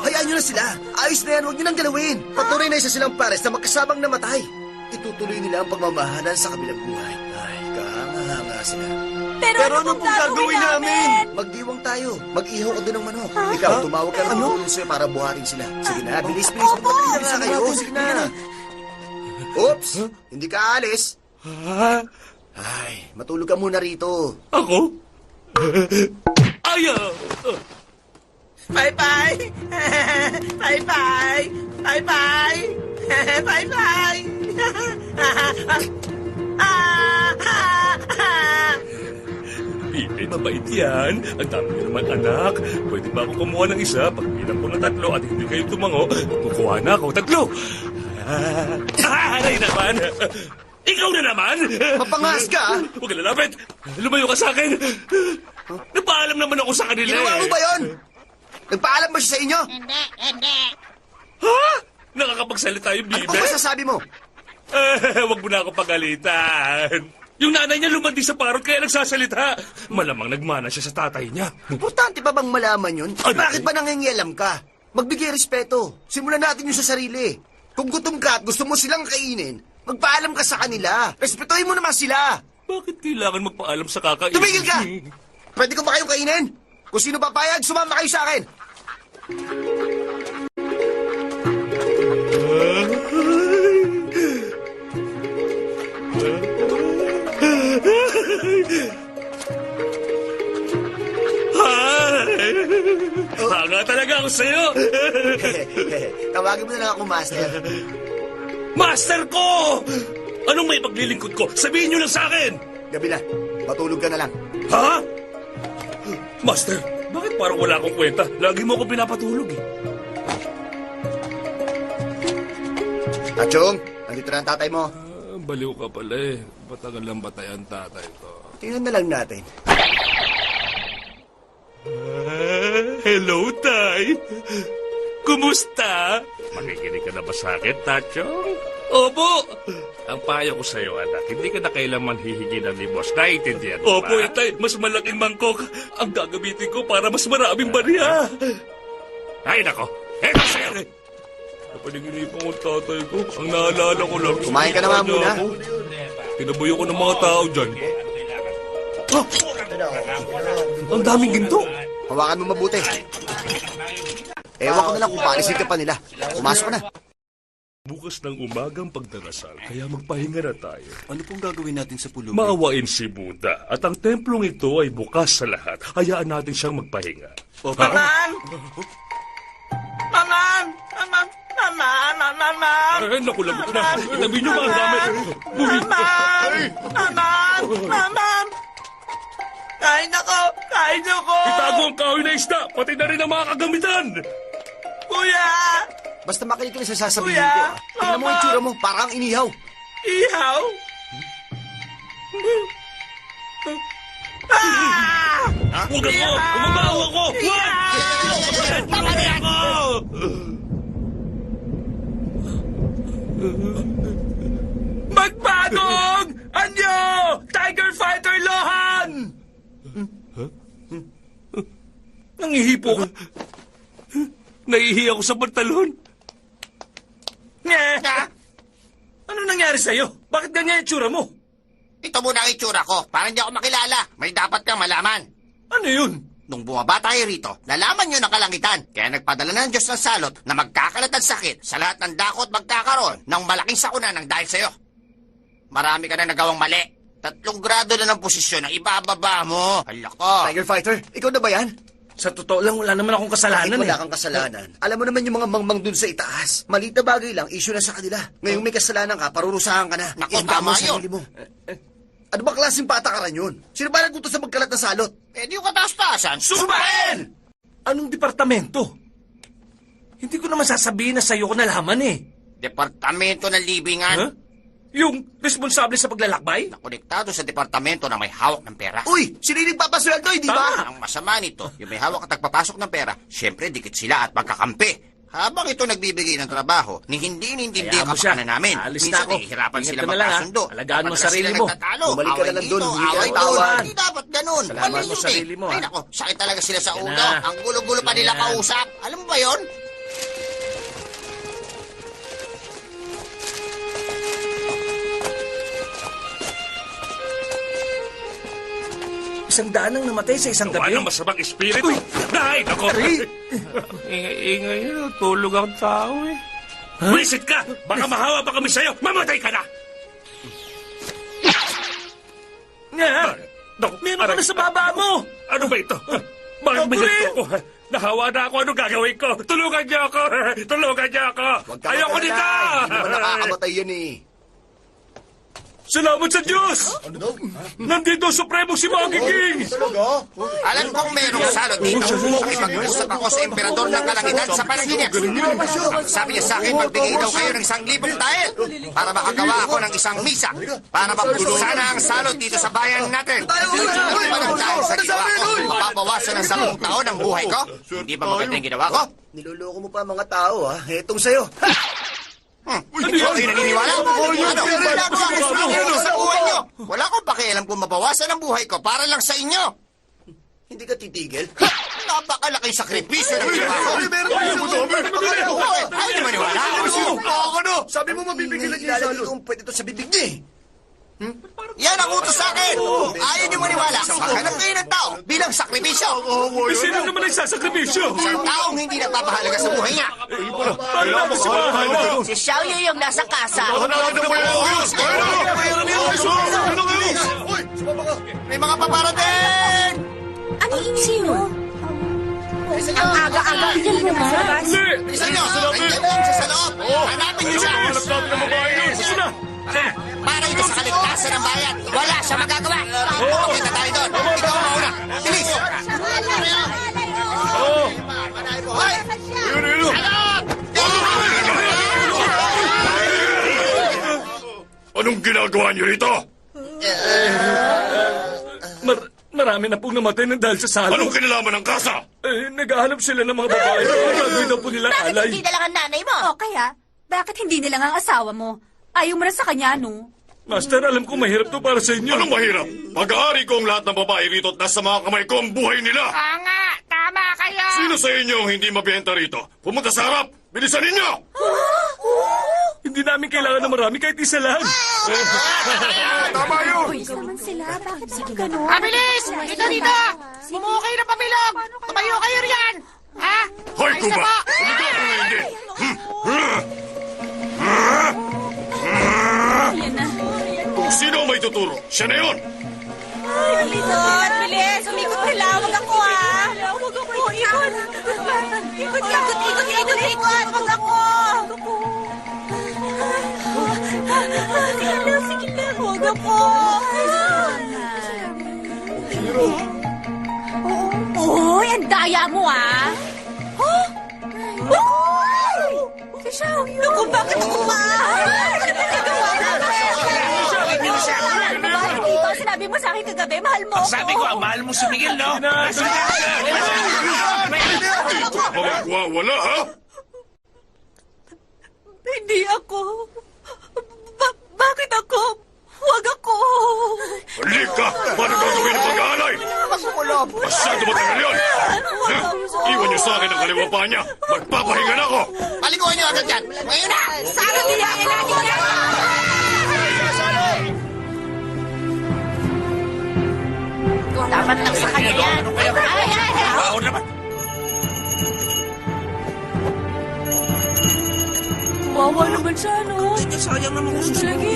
Hayaan nyo na sila. Ayos na yan, huwag nyo nang galawin. Patuloy na isa silang pares na magkasamang namatay. Itutuloy nila ang pagmamahalan sa kabilang buhay. Ay, kahanga sila. Pero ano pong gagawin namin? Magdiwang tayo. Mag-ihaw ka doon ng manok. Ikaw, tumawag ka ng tulong sa'yo para buharin sila. Sige na, bilis. Magpatuloy na nga kayo. Sige na. Oops! Hindi ka alis. Ay, matulog ka muna rito. Ako? Ayaw! Bye-bye! Bye-bye! Bye-bye! Bye-bye! Bibi, mabait yan. Ang dami niyo naman anak. Pwede ba ako kumuha ng isa? Pag bilang ko ng 3 at hindi kayo tumango, kukuha na ako 3. Aray naman! Ikaw na naman! Mapangas ka, ah. Huwag ka lalapit! Lumayo ka sa akin! Napaalam naman ako sa kanila Ginawa mo ba yun? Nagpaalam ba siya sa inyo? Ha? Nakakapagsalita yung bibi? Ano ba masasabi mo? Huwag mo na ako pagalitan. Yung nanay niya lumandi sa parot kaya nagsasalita. Malamang nagmana siya sa tatay niya. Importante ba bang malaman yun? Ano? Bakit ba nangingialam ka? Magbigay respeto. Simulan natin yun sa sarili. Kung gutom ka at gusto mo silang kainin, magpaalam ka sa kanila. Respetuhin mo naman sila. Bakit kailangan magpaalam sa kakainin? Tumigil ka! Pwede ko ba kayong kainin? Kung sino papayag, sumama kayo sa akin. Hanga talaga ako sa'yo! Tawagin mo na lang ako, Master. Master ko! Anong may paglilingkod ko? Sabihin niyo lang sa akin! Gabi na. Matulog ka na lang. Ha? Master, bakit parang wala akong kwenta? Lagi mo ako pinapatulog eh. Achong, nandito na ang tatay mo. Baliw ka pala eh. Patagal lang batay ang tatay ko. Tingnan na lang natin. Hello, Tay. Kumusta? Makikinig ka na ba sa akin, Tachong? Opo. Ang payo ko sa'yo, anak, hindi ka na kailanman hihingi ng limos. Naiintindihan mo ba? Opo, Itay. Mas malaking mangkok ang gagamitin ko para mas maraming bariya. Ay, nako. Eto sa'yo. Napaninginipan ko ang tatay ko. Ang naalala ko lang. Kumain ka na nga muna. Tinabuyo ko ng mga tao dyan. Ah! Ang daming ginto. Hawakan mo mabuti. Ewan ko na lang kung paalisin ka pa nila. Pumasok ka na. Bukas ng umagang pagdarasal, kaya magpahinga na tayo. Ano pong gagawin natin sa pulubi? Maawain si Buddha at ang templong ito ay bukas sa lahat. Hayaan natin siyang magpahinga. Maman! Maman! Maman! Maman! Maman! Ay, naku, lagot na. Itabi niyo mga gamit. Buhin. Maman! Maman! Maman! Kain ako! Kain ako! Itago ang kahoy na isda, pati na rin ang mga kagamitan. Kuya! Basta makinig ka sa sasabihin Kuya! ko. Tingnan mo Mama! ang tsura mo, parang inihaw. Ihaw? Ah! Huwag ako! Umabaw ako! Huwag! Tama na ako! Magbanong! Anyo! Tiger Fighter Lohan! Nangihipo ka. Naihi ako sa pantalon. Nye! Ano nangyari sa'yo? Bakit ganyan yung tsura mo? Ito muna ang itsura ko, para hindi ako makilala. May dapat kang malaman. Ano yun? Nung bumaba tayo rito, nalaman nyo ng kalangitan. Kaya nagpadala ng Diyos ng salot na magkakalat ng sakit sa lahat ng dakot magkakaroon ng malaking sakuna ng dahil sa'yo. Marami ka na nagawang mali. 3 grado na ng posisyon ang ibababa mo. Hala ko. Tiger Fighter, ikaw na ba yan? Sa totoo lang, wala naman akong kasalanan Wala kang kasalanan. Alam mo naman yung mga mangmang dun sa itaas. Maliit na bagay lang, issue na sa kanila. Ngayong may kasalanan ka, parurusahan ka na. Naku, Ihanda mo tama ang sarili mo. Ano ba klaseng patakaran yun? Sino ba nagutos sa magkalat na salot? Eh di yung kataas-taasan. Sumpain! Anong departamento? Hindi ko naman sasabihin na sa'yo ko nalaman eh. Departamento ng Libingan. Huh? Yung responsable sa paglalakbay? Nakonektado sa departamento na may hawak ng pera. Uy, sino yung nagpapasweldo, di ba? Ang masama nito, yung may hawak at nagpapasok ng pera, syempre dikit sila at magkakampi. Habang ito nagbibigay ng trabaho, ni hindi Hayaan inintindihan mo siya. kapakanan namin. Aalis na Minsan ako. nahihirapan Ingat sila ka na lang, ha? magkasundo. Alagaan mo Madalas sarili sila mo. nagtatalo. Bumalik ka na Away lang doon, dito, hindi ka away nagtawan. doon. Hindi dapat ganun. Salamat Mali mo yun sarili mo, Ay ha? nako, sakit talaga sila sa Yan ulo. na. Ang gulo-gulo pa nila Yan. kausap. Alam mo ba yon? Isang daan ang namatay sa isang Gawa gabi. ng masamang espiritu. Dahil ako. Ingay yun. Tulog ang tao eh. Wisit ka! Baka mahawa pa kami sa'yo. Mamatay ka na! Nga! Naku, Meron ka na sa baba mo! Ano ba ito? Bakit may Naku, ganito ako? Nahawa na ako. Ano gagawin ko? Tulungan niyo ako! Tulungan niyo ako! Huwag ka Ayoko magalala. nito! Hindi naman nakakamatay yan eh. Salamat sa Diyos! Ano daw? Nandito ang Supremo si Monkey King! Talaga? Alam kong merong salot dito. Nakipag-usap ako sa emperador ng kalangitan sa panaginip. Sabi niya sa akin, magbigay daw kayo ng 1,000 dahil para makagawa ako ng isang misa para mapagdusana ang salot dito sa bayan natin. Hindi ba nang dahil sa ginawa ko, mapapawasan ng 10 taon ang buhay ko? Hindi ba maganda yung ginawa ko? Niloloko mo pa mga tao, ha? Etong sa'yo. Hindi ko kayo naniniwala? Ano? Ginagawa ko sa buhay niyo. Wala akong pakialam kung mabawasan ang buhay ko para lang sa inyo. Hindi ka titigil? Napakalaking sakripisyo ng ginawa ko. Meron pa yung Ayaw niyo maniwala? Ano? Sabi mo mabibigilan niya yung salot. Kung pwede ito sa bibig niya eh. Yan ang utos sa akin. Ayaw niyo maniwala. Maghanap kayo ng tao bilang sakripisyo. Sino naman nagsasakripisyo? Isang taong hindi nagpapahalaga sa buhay niya. Paano natin si Mahalo? Si Xiao Yu yung nasa kasa. May mga paparating! Ano yung sino? Ang aga-aga. Tignan mo nga. Bilisan niyo! Nandiyan lang siya sa loob! Hanapin niyo siya! Gusto na! Para ito sa kaligtasan ng bayan! Wala siya magagawa! Pakita tayo doon! Ikaw ang mauna! Bilis! Hoy! Anong ginagawa niyo rito? Marami na pong namatay ng dahil sa salot. Anong kinalaman ng kasa? Naghahanap sila ng mga babae. Gagawin daw po nila Bakit alay. hindi na lang ang nanay mo? O kaya, bakit hindi nila nga ang asawa mo? Ayaw mo na sa kanya, no? Master, alam ko mahirap to para sa inyo. Anong mahirap? Pag-aari ko ang lahat ng babae rito at nasa mga kamay ko ang buhay nila. Nga! Tama kayo! Sino sa inyo ang hindi mabenta rito? Pumunta sa harap! Bilisan ninyo! Hindi namin kailangan ng marami kahit isa lang. Tama yun! Uy, naman sila. Bakit naman ganun? Mabilis! Dito! Bumuo kayo ng pabilog! Tumayo kayo riyan! Ha? Hoy, Ayos na Kuba! po! Umito ka na hindi! Sino ang may tuturo? Siya na yun! Ikot, bilis! Umikot sila! Huwag ako ah! Huwag ako! Ikot! Ikot! Huwag ako! Sige na! Huwag ako! Uy, ang daya mo ah! Huh? Naku, bakit ako ba? Sinabi mo sa akin kagabi, mahal mo ako. Sabi ko, ang mahal mo si Miguel, no? Magwawala, ha? Hindi ako. Bakit ako? Huwag ako. Halika! Paano gagawin ang pag-aalay? Masyado matagal yun! Iwan niyo sa akin ang kaliwa pa niya. Magpapahinga na ako! Paliguan niyo agad yan. Ngayon na! Sana nilakin natin yan! Dapat lang sa kanya yan. Oo naman. Wawa naman siya, no? Sayang naman kung Talaga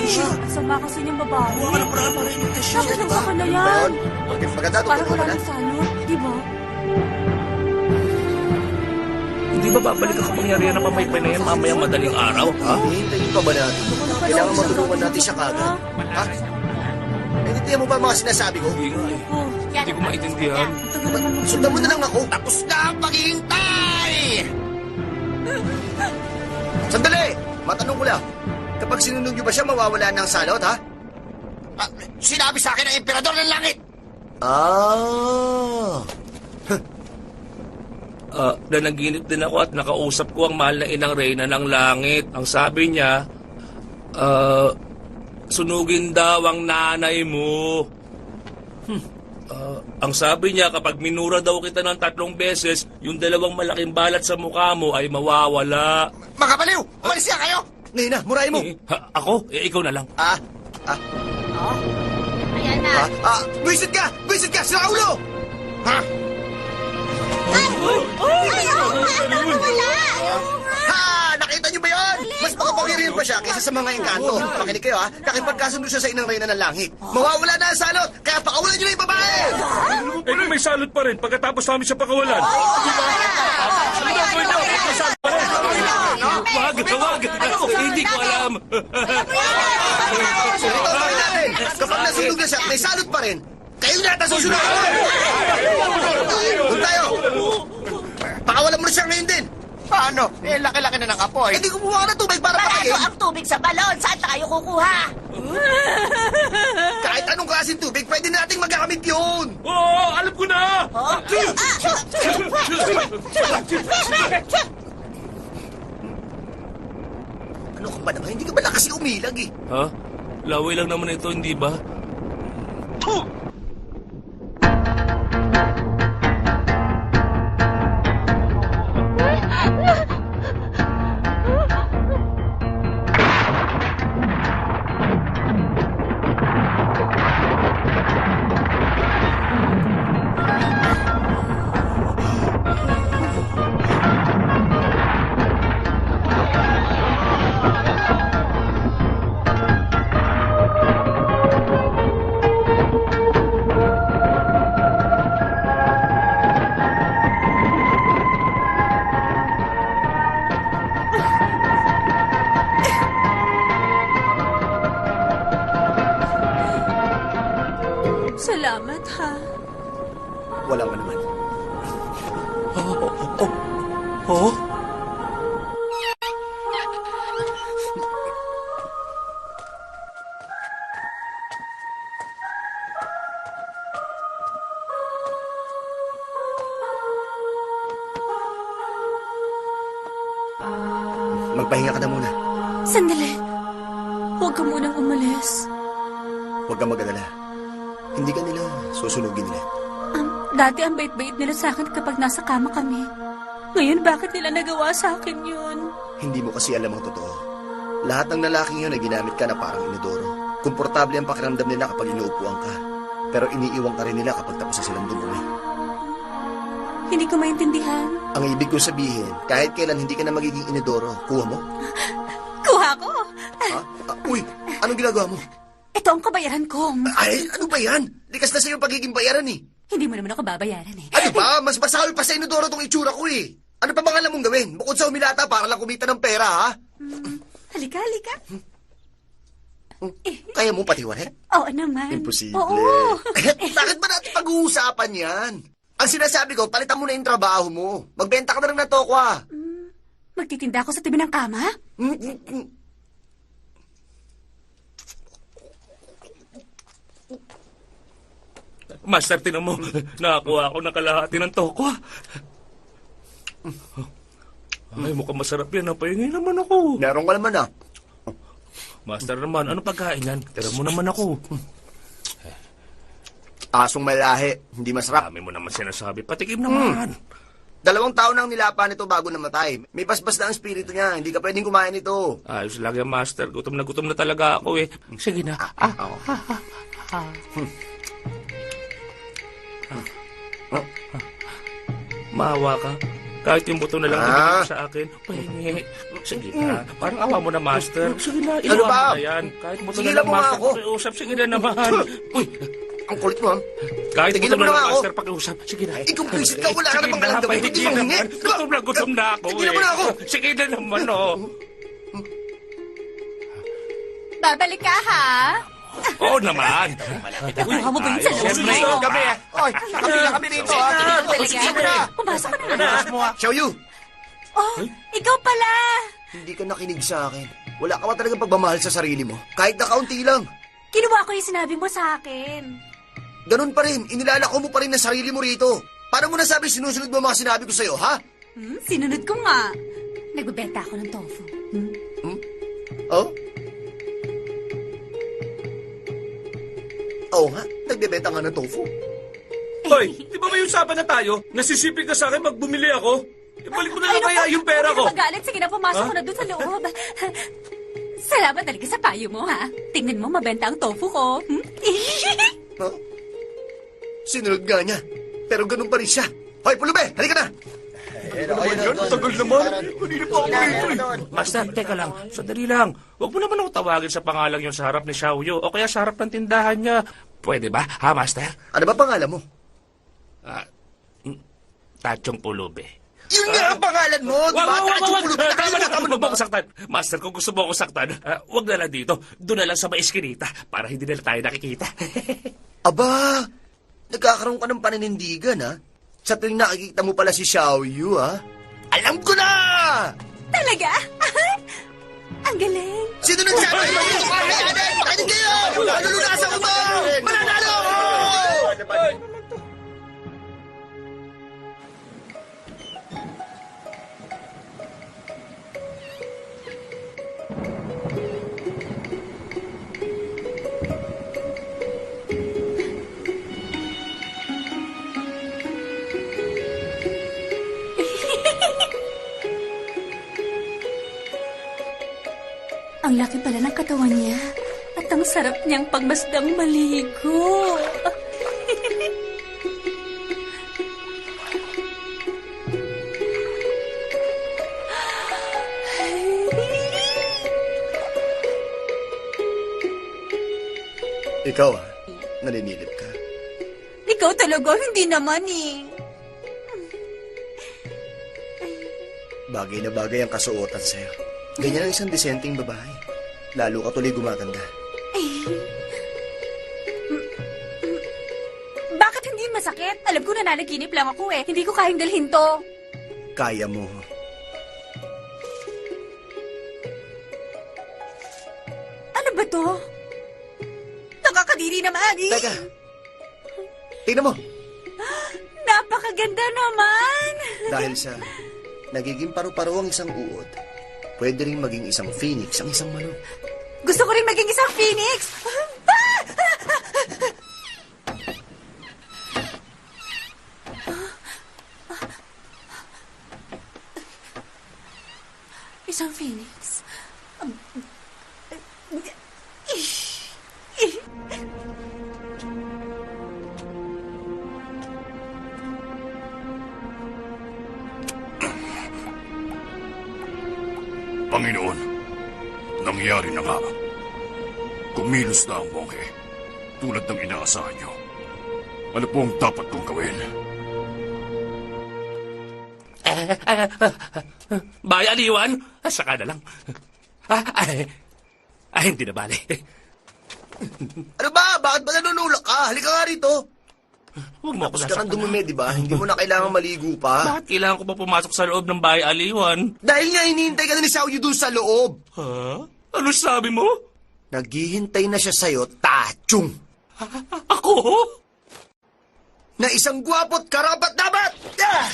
Sama kasi niyang babae. Wala na para rin yung tesyo. Bakit ang baka na yan? Bakit maganda? Parang Tutulungan wala na. nang salot, di ba? Hindi ba babalik ang kapangyarihan ng pamaypay na yan mamayang madaling araw, ha? Hihintayin pa ba natin? Kailangan matulungan natin siya kagad. Ha? Naintindihan mo ba ang mga sinasabi ko? Hindi nga eh. Hindi ko maintindihan. Sundan mo na lang ako. Tapos na ang paghihintay! Sandali! Matanong ko lang. Kapag sinunod niyo ba siya, mawawala ng salot, ha? Sinabi sa akin ng emperador ng langit! Nanaginip din ako at nakausap ko ang mahal na inang reyna ng langit. Ang sabi niya, sunugin daw ang nanay mo. Ang sabi niya, kapag minura daw kita ng 3 beses, yung 2 malaking balat sa mukha mo ay mawawala. Mga baliw! Umalis siya kayo! Ngayon na, murahin mo. Ako? Ikaw na lang. Ayan na. Buisit ka! Buisit ka! Sila ulo! Ha? Ha! Nakita niyo ba yun? Mas makapangyarihan pa siya kaysa sa mga engkanto. Makinig kayo, ha? Nakipagkasundo siya sa inang reyna ng langit. Mawawala na ang salot, kaya pakawalan niyo na yung babae! Eh kung may salot pa rin pagkatapos namin siya pakawalan. Wag! Hindi ko alam. Ito ang gawin natin. Kapag nasunog na siya, may salot pa rin. Kayo na ata susunod! Doon tayo! Pakawalan mo na siya ngayon din! Paano? Eh, laki-laki na ng apoy. Eh di kumuha ka ng tubig para Parado patayin! ang tubig sa balon. Saan tayo kukuha? Kahit anong klaseng tubig, pwede nating magagamit yun! Oo, alam ko na! Ano ka ba naman? Hindi ka ba kasi umilag eh? Ha? Laway lang naman ito, hindi ba? Salamat, ha? Wala ka naman. Oh? Magpahinga ka na muna. Sandali. Huwag ka munang umalis. Huwag kang mag-alala. Hindi ka nila susunugin nila. Dati ang bait-bait nila sa akin kapag nasa kama kami. Ngayon, bakit nila nagawa sa akin yun? Hindi mo kasi alam ang totoo. Lahat ng lalaking yun ay ginamit ka na parang inodoro. Komportable ang pakiramdam nila kapag inuupuan ka. Pero iniiwan ka rin nila kapag tapos na silang dumumi. Hindi ko maintindihan. Ang ibig kong sabihin, kahit kailan hindi ka na magiging inodoro, kuha mo? Kuha ko. Ha? Uy, anong ginagawa mo? Ito ang kabayaran ko. Ay, ano ba yan? Likas na sa'yo ang pagiging bayaran eh. Hindi mo naman ako babayaran eh. Ano ba? Mas masabi pa sa inodoro tong itsura ko eh. Ano pa bang alam mong gawin? Bukod sa umilata para lang kumita ng pera, ha? Halika, halika. Kaya mo patiwarin? Oo naman. Imposible. Oo. Bakit ba natin pag-uusapan yan? Ang sinasabi ko, palitan mo na yung trabaho mo. Magbenta ka na rin ng tokwa. Magtitinda ako sa tabi ng kama? Master, tinan mo. Nakakuha ako ng kalahati ng tokwa. Ay, mukhang masarap yan. Napahingi naman ako. Meron ka naman ah. Master naman, ano pagkain yan? Tira mo naman ako. Asong malahi, hindi masarap. Dami mo naman sinasabi. Patikim naman. 2 taon nang nilapa nito bago namatay. May basbas na ang spirito niya. Hindi ka pwedeng kumain nito. Ayos lang yan, Master. Gutom na talaga ako eh. Sige na. Maawa ka. Kahit yung buto na lang ibigay mo sa akin. Pahingi. Sige na. Parang awa mo na, Master. Sige na. Ano ba? Inuha mo na yan. Kahit buto Sige na lang lang, mo nga Master. ako. Pakiusap. Sige na naman. Uy. Ang kulit mo, ha? Kahit Tigilan buto mo na na lang, ako. Master. Pakiusap. Sige na. Ikaw, please, ka, wala ka Sige namang na, alam gawin. pahingi Hindi naman. mangingi. Gutom na ako Tigilan eh. mo na ako. Sige na naman, oh. Babalik ka, ha? Oo naman. Nakuha mo ba yun sa loob? Siyempre. Gabi eh. Oy, kami dito ha. Sige na. Pumasok ka na. Xiao Yu, Oh, ikaw pala. hindi ka nakinig sa akin. Wala ka ba talagang pagmamahal sa sarili mo? Kahit na kaunti lang. Kinuha ko yung sinabi mo sa akin. Ganun pa rin, inilalako mo pa rin ang sarili mo rito. Paano mo nasabi sinusunod mo ang mga sinabi ko sa'yo, ha? Sinunod ko nga. Nagbebenta ako ng tofu. Oh? Oo nga, nagbebenta nga ng tofu. Hoy, di ba may usapan na tayo? Nasisipin ka sa akin pag bumili ako? Ibalik mo na lang kaya yung pera ko. Huwag ka na magalit. Sige na, pumasok ko na doon sa loob. Salamat talaga sa payo mo, ha? Tingnan mo, mabenta ang tofu ko. Huh? Sinunod nga niya. Pero ganun pa rin siya. Hoy, Pulube, halika na! Tagal naman. Hindi pa ako rito eh. Master, teka lang. Sandali lang. Huwag mo naman ako tawagin sa pangalang yung sa harap ni Xiaoyu o kaya sa harap ng tindahan niya. Pwede ba, ha, Master? Ano ba pangalan mo? Tachong Pulube. Yun nga ang pangalan mo, di ba? Tachong Pulube. Tama na, huwag mo akong saktan. Master, kung gusto mo akong saktan, huwag na lang dito. Doon na lang sa maiskinita para hindi na tayo nakikita. Aba, nagkakaroon ka ng paninindigan, ha? Sa tuwing nakikita mo pala si Xiaoyu, ha? Alam ko na! Talaga? Ang galing. Sino nagsabi? Makinig kayo! Malulunasan ko to! Mananalo! Ang laki pala ng katawan niya. At ang sarap niyang pagmasdang maligo. Ikaw, ha? Naninilip ka. Ikaw talaga, hindi naman eh. Bagay na bagay ang kasuotan sa'yo. Ganyan ang isang disenteng babae. Lalo ka tuloy gumaganda. Bakit hindi masakit? Alam ko na nanaginip lang ako eh. Hindi ko kayang dalhin to. Kaya mo. Ano ba to? Nakakadiri naman eh. Teka. Tingnan mo. Napakaganda naman. Dahil sa nagiging paru-paro ang isang uod, pwede rin maging isang phoenix ang isang manok. Gusto ko rin maging isang phoenix. Isang phoenix. Panginoon, nangyari na nga. Kumilos na ang monghe. Tulad ng inaasahan niyo. Ano po ang dapat kong gawin? Bay Aliwan? Saka na lang. Hindi na bale. Ano ba? Bakit ba nanunulak ka? Halika nga rito. Huwag mo ako Tapos ka nang sasaktan. dumumi, di ba? Hindi mo na kailangan maligo pa. Bakit kailangan ko pa pumasok sa loob ng Bay Aliwan? Dahil nga hinihintay ka na ni Xiaoyu doon sa loob. Ha? Ano sabi mo? Naghihintay na siya sa'yo, Tachung. Ako? Na isang gwapo't karapat-dapat! Ah!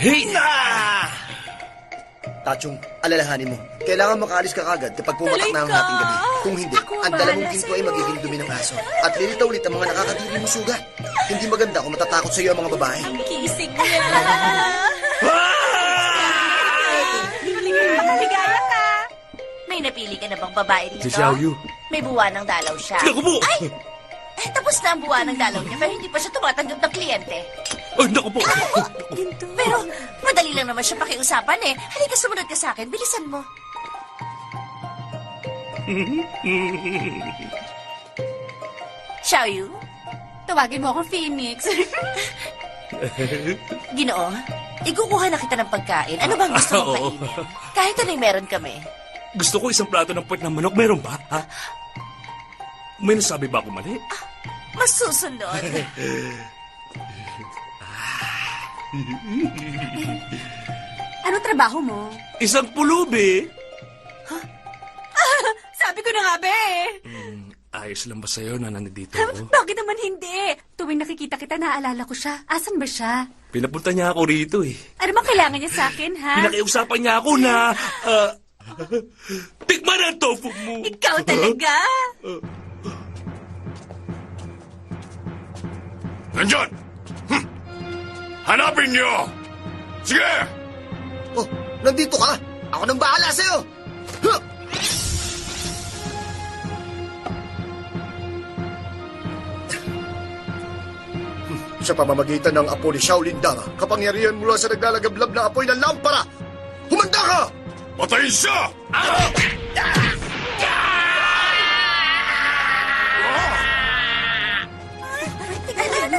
Hey! Tachung, alalahanin mo. Kailangan makaalis ka kagad kapag pumatak na ang hating gabi. Kung hindi, ang dala mong ginto ay magiging dumi ng aso. At lilitaw ulit ang mga nakakadiri mong sugat. Hindi maganda kung matatakot sa iyo ang mga babae. Kisig mo yan. Maligaya ka. May napili ka na bang babae rito? Si Xiaoyu. May buwan ng dalaw siya. Naku po! Ay! Tapos na ang buwan ng dalaw niya pero hindi pa siya tumatanggap ng kliyente. Ay, naku po! Pero madali lang naman siya pakiusapan eh. Halika, sumunod ka sa akin. Bilisan mo. Xiaoyu? Tawagin mo ako Phoenix. Ginoo, ikukuha na kita ng pagkain. Ano bang gusto mong Oo. kainin? Kahit ano'y meron kami. Gusto ko isang plato ng puwet ng manok. Meron ba? Ha? May nasabi ba ako mali? Masusunod. Ano trabaho mo? Isang pulubi. Sabi ko na nga, be. Ayos lang ba sa'yo na nandito ako? Bakit naman hindi? Tuwing nakikita kita, naaalala ko siya. Asan ba siya? Pinapunta niya ako rito eh. Ano bang kailangan niya sa akin, ha? Pinakiusapan niya ako na... tikman ang tofu mo. Ikaw talaga? Nandyan! Hanapin niyo! Sige! Oh, nandito ka. Ako nang bahala sa'yo. Huh! Sa pamamagitan ng apo ni Shaolin Dara, kapangyarihan mula sa naglalagablab na apoy ng lampara. Humanda ka! Patayin siya!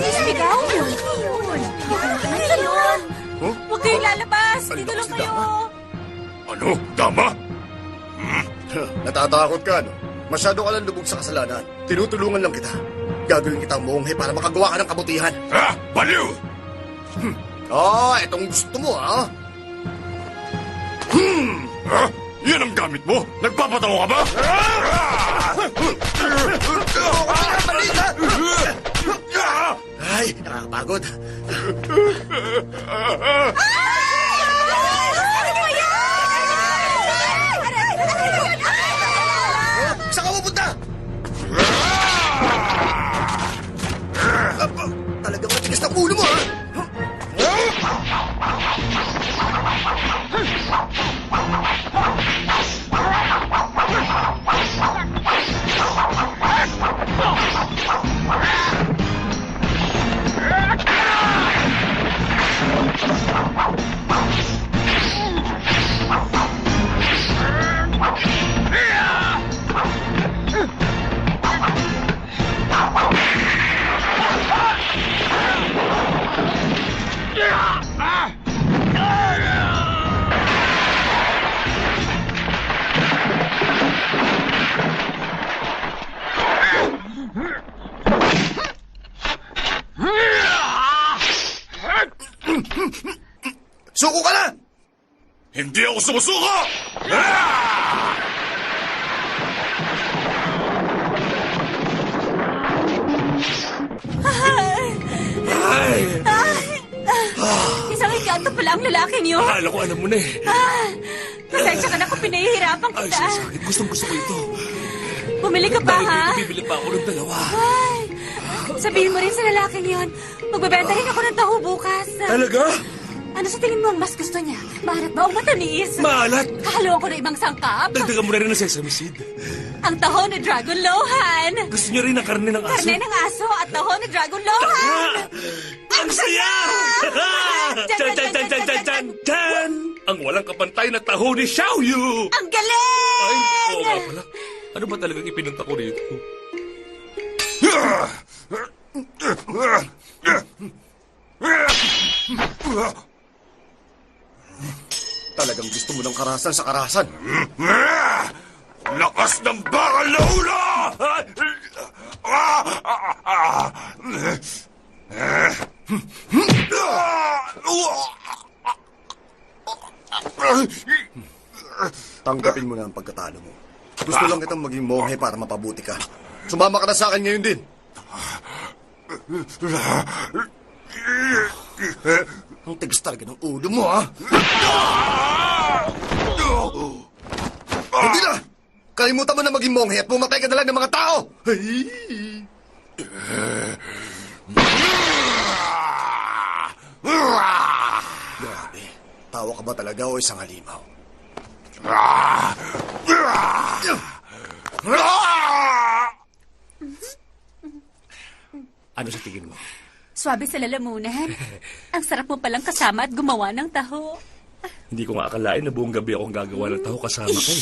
Sigaw? Ano yun? Huwag kayong lalabas. Dito lang kayo. Ano? Dama? Natatakot ka, no? Masyado ka lang lubog sa kasalanan. Tinutulungan lang kita. Gagawin kitang monghe para makagawa ka ng kabutihan. Ha? Baliw! Itong gusto mo, ha? Ha? Yan ang gamit mo? Nagpapatawa ka ba? Ay, nakakapagod. Saan ka pupunta? Talagang matigas ng ulo mo, ha? Suko ka na! Hindi ako sumusuko! Isang ikanto pala ang lalaking yun. Akala ko alam mo na eh. Pasensya ka na kung pinahihirapan Ay, kita. sakit. Gustong gusto ko ito. Bumili ka pa, Dahil ha? dito, bibili pa ako ng dalawa. Ay, sabihin mo rin sa lalaking yun. Magbebenta rin ako ng taho bukas. Talaga? Ano sa tingin mo ang mas gusto niya? Maalat ba o matamis? Maalat. Hahaluan ko na ibang sangkap? Dagdagan mo na rin ng sesame seed. Ang taho ni Dragon Lohan! Gusto niyo rin ang karne ng aso? Karne ng aso at taho ni Dragon Lohan! Ang saya! Chan, chan, chan, chan, chan, chan, chan! Ang walang kapantay na taho ni Xiao Yu! Ang galing! Ay, oo nga pala. Ano ba talagang ipinunta ko rito? Talagang gusto mo ng karasan sa karasan. Lakas ng bakal na ulo! Tanggapin mo na ang pagkatalo mo. Gusto lang kitang maging monhe para mapabuti ka. Sumama ka na sa akin ngayon din. Ang tigas talaga ng ulo mo, ha? Hindi na! Kalimutan mo na maging monhe at pumatay ka na lang ng mga tao! Grabe. Tawa ka ba talaga o isang halimaw? Ano sa tingin mo? Swabe sa lalamunan. Ang sarap mo palang kasama at gumawa ng taho. Hindi ko nga akalain na buong gabi akong gagawa ng taho kasama ko.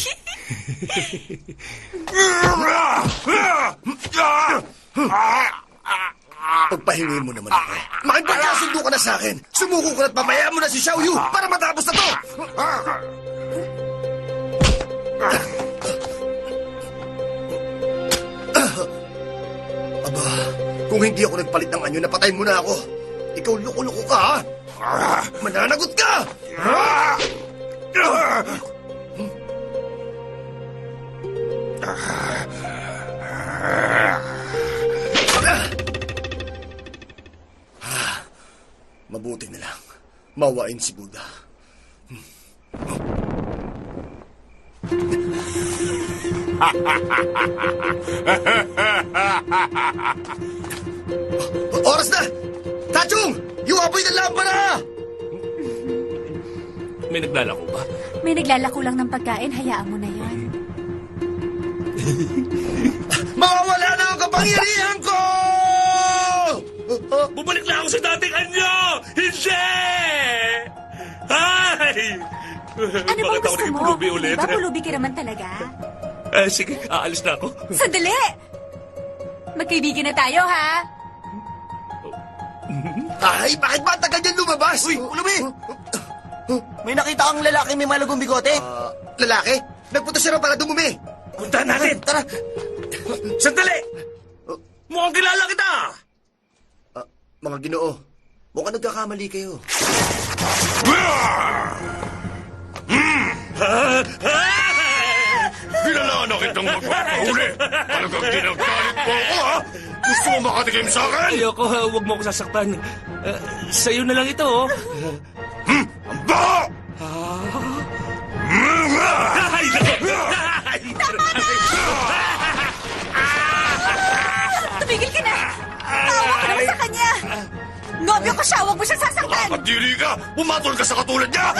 Pagpahingin mo naman ako. Makipagkasundo ka na sa akin. Sumuko ka at pamayaan mo na si Xiao Yu para matapos na to. Aba, kung hindi ako nagpalit ng anyo, napatayin mo na ako. Ikaw loko-loko ka, ha? Mananagot ka! Mabuti na lang. Mawain si Buddha. Oras na! Tachung! Yung apoy ng lampara! May naglalako ba? May naglalako lang ng pagkain, hayaan mo na yon. Mawawala na ang kapangyarihan ko! Bumalik na ako sa dating anyo! Hindi! Ay! Ano bang gusto mo? Pulubi ulit? Diba pulubi ka naman talaga? Sige, aalis na ako. Sandali! Magkaibigan na tayo, ha? Ay, bakit ba tagal dyan lumabas? Uy, ulubi! May nakita kang lalaki may malagong bigote. Lalaki? Nagpunta siya raw para dumumi. Punta natin! Tara! Sandali! Mukhang kilala kita! Mga Ginoo, mukhang nagkakamali kayo. Binalaan na kitang magpapahuli! Talagang ginagalit mo ako, ha? Gusto mo makatikim sa akin? Ayoko, huwag mo ako sasaktan. Sa'yo na lang ito, oh. Ang baho! Ay, nako! Tumigil ka na! Tawa ka naman sa kanya! Nobyo ko siya, huwag mo siya sasaktan! Nakakadiri ka! Pumatol ka sa katulad niya!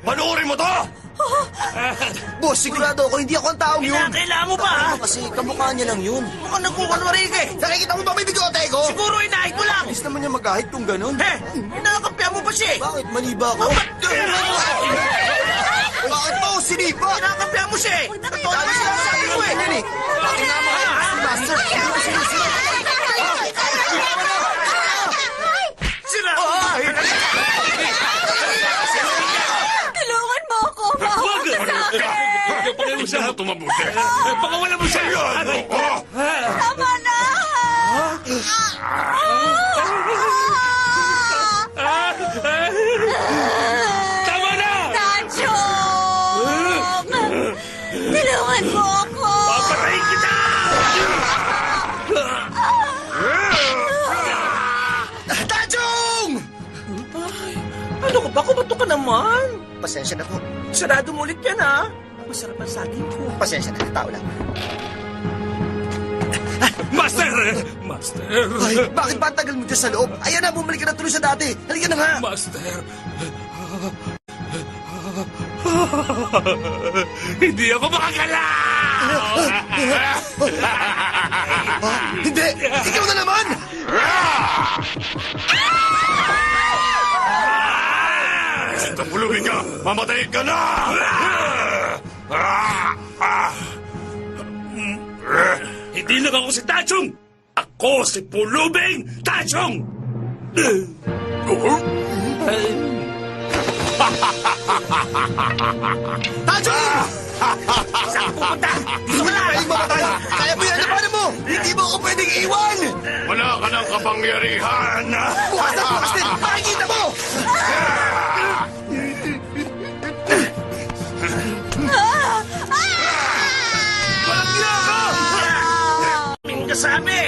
Panoorin mo to! Boss, sigurado ako hindi ako ang taong yun. Kailangan mo ba, ha? Kasi kamukha niya lang yun. Mukhang nagkukunwari ka eh. Nakikita mo ba may bigote ko? Siguro inahit mo lang. Alis naman niya mag-ahit kung ganun. Eh, inakampya mo pa siya eh. Bakit? Mali ba ako? Bakit mo? Sinipa! Inakampya mo siya eh. Totoo na sinasabi mo eh. Nini, bakit nga mga master? Hindi mo sinusunod. Sira! Tulungan mo ako! Maawa ka sa akin! Tignan mo tumabuti. Pakawalan mo siya! Yan! Oh! Tama na! Tama na! Tachong! Tulungan mo ako! Papatayin kita! Tachong! Ano ka ba? Kumato ka naman. Pasensya na po. Sarado mo ulit yan, ha? Masarap ang saging ko. Pasensya na, tao lang. Master! Master! Ay, bakit ba ang tagal mo dyan sa loob? Ayan na, bumalik ka na tuloy sa dati. Halika na nga. Master! Hindi ako makagalaw! Hindi! Ikaw na naman! Sinta pulubi ka! Mamatay ka na! Hindi lang ako si Tachong! Ako si Pulubing Tachong! Tachong! Saan ka pupunta? Gusto ka na! Ay, mamatay! Kaya mo yan! Labanan mo! Hindi mo ako pwedeng iwan! Wala ka ng kapangyarihan! Bukas na bukas din! Makikita mo! Walang gina ka! Kaming kasabi!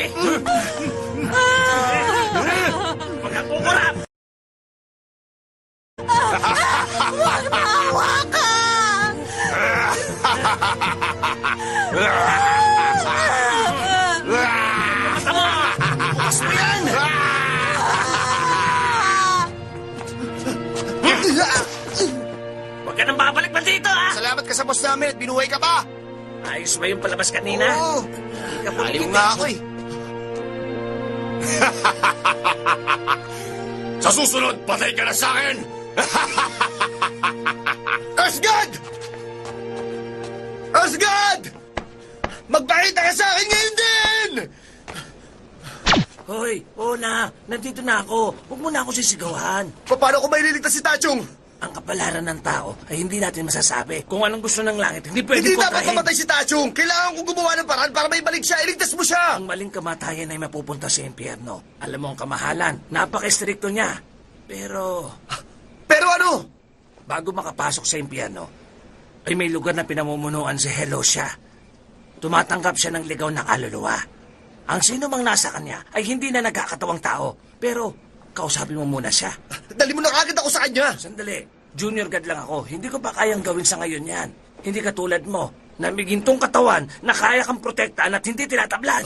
Mga kukurap! Huwag maawa ka! Bukas mo yan! Huwag ka nang babalik pa dito, ha? Salamat ka sa boss namin at binuhay ka pa. Ayos ba yung palabas kanina? Oo. Hindi ka Aliw nga ako eh. Sa susunod, patay ka na sa akin! Asgard! Asgard! Magpakita ka sa akin ngayon din! Hoy, na. Nandito na ako. Huwag mo na ako sisigawan. Paano ko may liligtas si Tachong? Ang kapalaran ng tao ay hindi natin masasabi. Kung anong gusto ng langit, hindi pwede Hindi dapat kontrahin. mamatay si Tachong! Kailangan kong gumawa ng paraan para may balik siya. Iligtas mo siya! Ang maling kamatayan ay mapupunta sa impyerno. Alam mo ang kamahalan, napaka-stricto niya. Pero, Pero ano? bago makapasok sa impyerno, ay may lugar na pinamumunuan si Helosha. Tumatanggap siya ng ligaw na kaluluwa. Ang sino mang nasa kanya ay hindi na nagkakatawang tao. Pero, kausapin mo muna siya. Dali mo na kagad ako sa kanya! Sandali, junior guard lang ako. Hindi ko pa kayang gawin sa ngayon yan. Hindi katulad mo, na may gintong katawan na kaya kang protektaan at hindi tinatablan.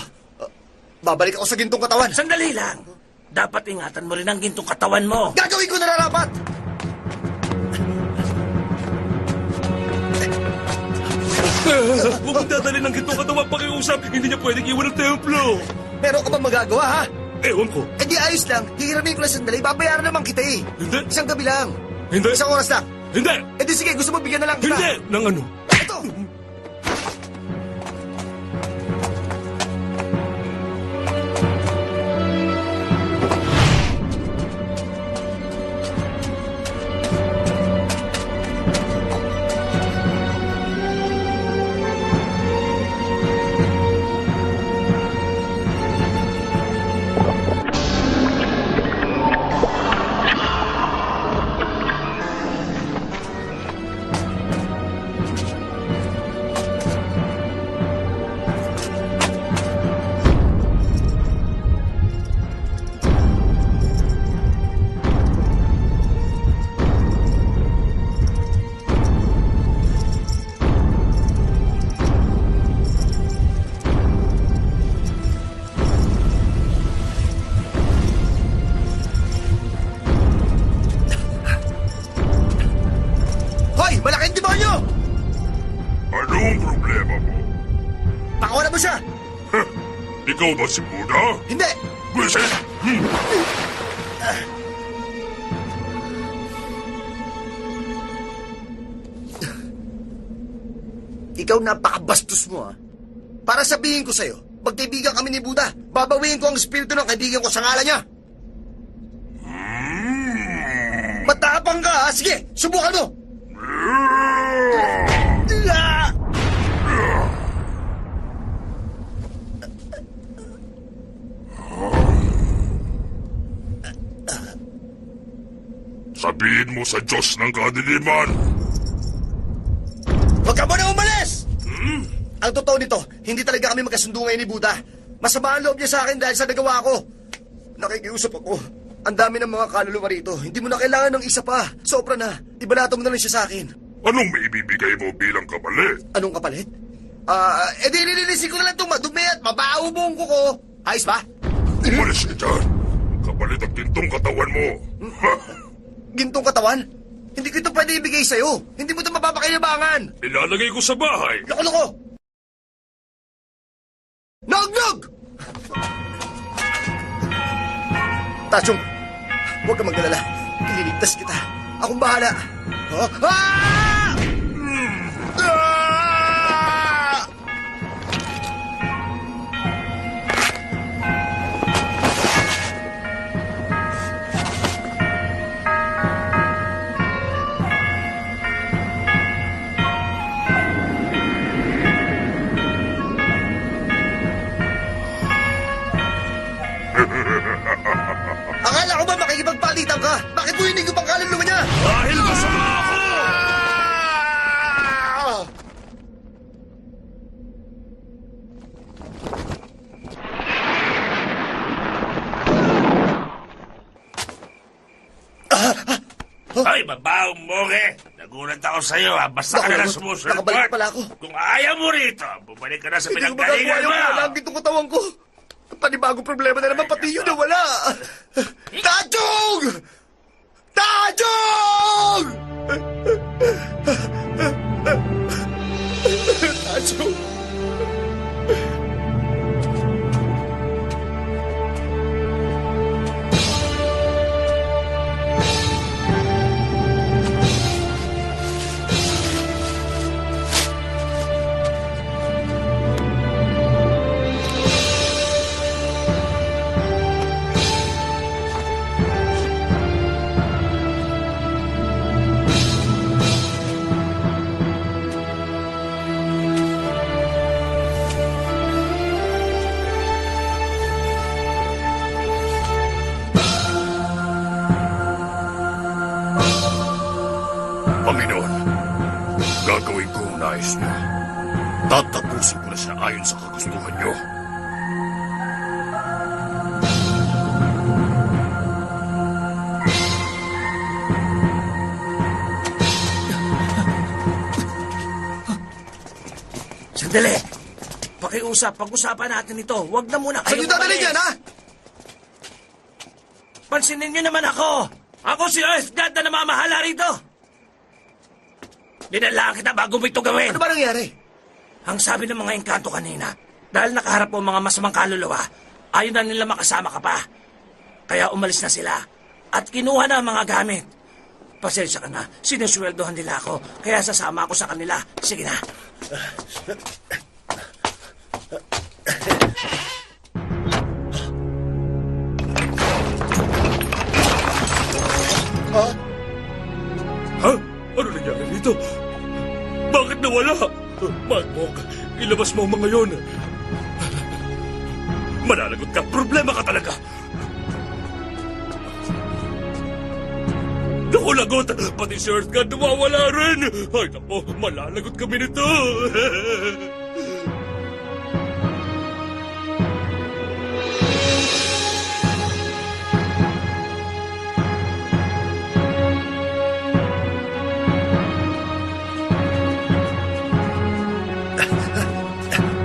Babalik ako sa gintong katawan. Sandali lang. Dapat ingatan mo rin ang gintong katawan mo. Gagawin ko na rapat! Huwag mong dadali ng gitong katawan pakiusap. Hindi niya pwedeng iwan ang templo. Meron ka ba magagawa, ha? Ewan ko. Eh di ayos lang. Hihiramin ko na sandali. Babayaran naman kita eh. Hindi. Isang gabi lang. Hindi. Isang oras lang. Hindi. Eh di sige, gusto mo bigyan na lang kita. Hindi. Nang ano? Ito! Hoy! Malaking demonyo! Anong problema mo? Pakawalan mo siya! Ikaw ba si Buddha? Hindi! Buisit! Ikaw napakabastos mo, ha? Para sabihin ko sa'yo, magkaibigan kami ni Buddha. Babawiin ko ang espiritu ng kaibigan ko sa ngalan niya. Matapang ka, ha? Sige, subukan mo! Ah! Sabihin mo sa Diyos ng kadiliman. Huwag ka muna umalis! Ang totoo nito, hindi talaga kami magkasundo ngayon ni Buddha. Masama ang loob niya sa akin dahil sa nagawa ko. Nakikiusap ako. Ang dami ng mga kaluluwa rito. Hindi mo na kailangan ng isa pa. Sobra na. Ibalato mo na lang siya sa akin. Anong maibibigay mo bilang kapalit? Anong kapalit? Edi nililisin ko na lang itong madumi at mabaho mo ang kuko. Ayos ba? Umalis ka dyan. Kapalit ang gintong katawan mo. Gintong katawan? Hindi ko ito pwede ibigay sa'yo. Hindi mo ito mapapakinabangan. Ilalagay ko sa bahay. Loko-loko! Nog-nog! Tachong, huwag kang magdalala. Ililigtas kita. Akong bahala. Ah! Ah! Akala ko ba makikipagpalitan ka? Bakit mo hinig yung pangkaluluwa niya? Dahil masama ako! Ay, babaong moge! Nagulat ako sa'yo, ha? Basta ka na lang sumusunod. Nakabalik pala ako. Kung ayaw mo rito, bumalik ka na sa Hindi ko magagawa pinagkalingan yung mo! wala ang gitong katawan ko. Panibagong problema na naman, pati yun na wala. Tachong! Tachong! Tachong! Panginoon, gagawin ko ang nais niyo. Tatapusin ko na siya ayon sa kagustuhan niyo. Sandali! Pag-usapan natin ito. Huwag na muna Saan kayo yung dadalhin yan, ha? Pansinin niyo naman ako! Ako si Earth God na namamahala rito! Dinalaan kita bago mo ito gawin! Ano ba nangyari? Ang sabi ng mga engkanto kanina, dahil nakaharap mo mga masamang kaluluwa, ayaw na nila makasama ka pa. Kaya umalis na sila at kinuha na ang mga gamit. Pasensya ka na, sinusweldohan nila ako, kaya sasama ako sa kanila. Sige na. Ha? Ano nangyari dito? Bakit nawala? Magmok, ilabas mo ang mga yon. Mananagot ka, problema ka talaga. Naku, lagot! Pati si Earth God nawawala rin! Ay, naku, malalagot kami nito!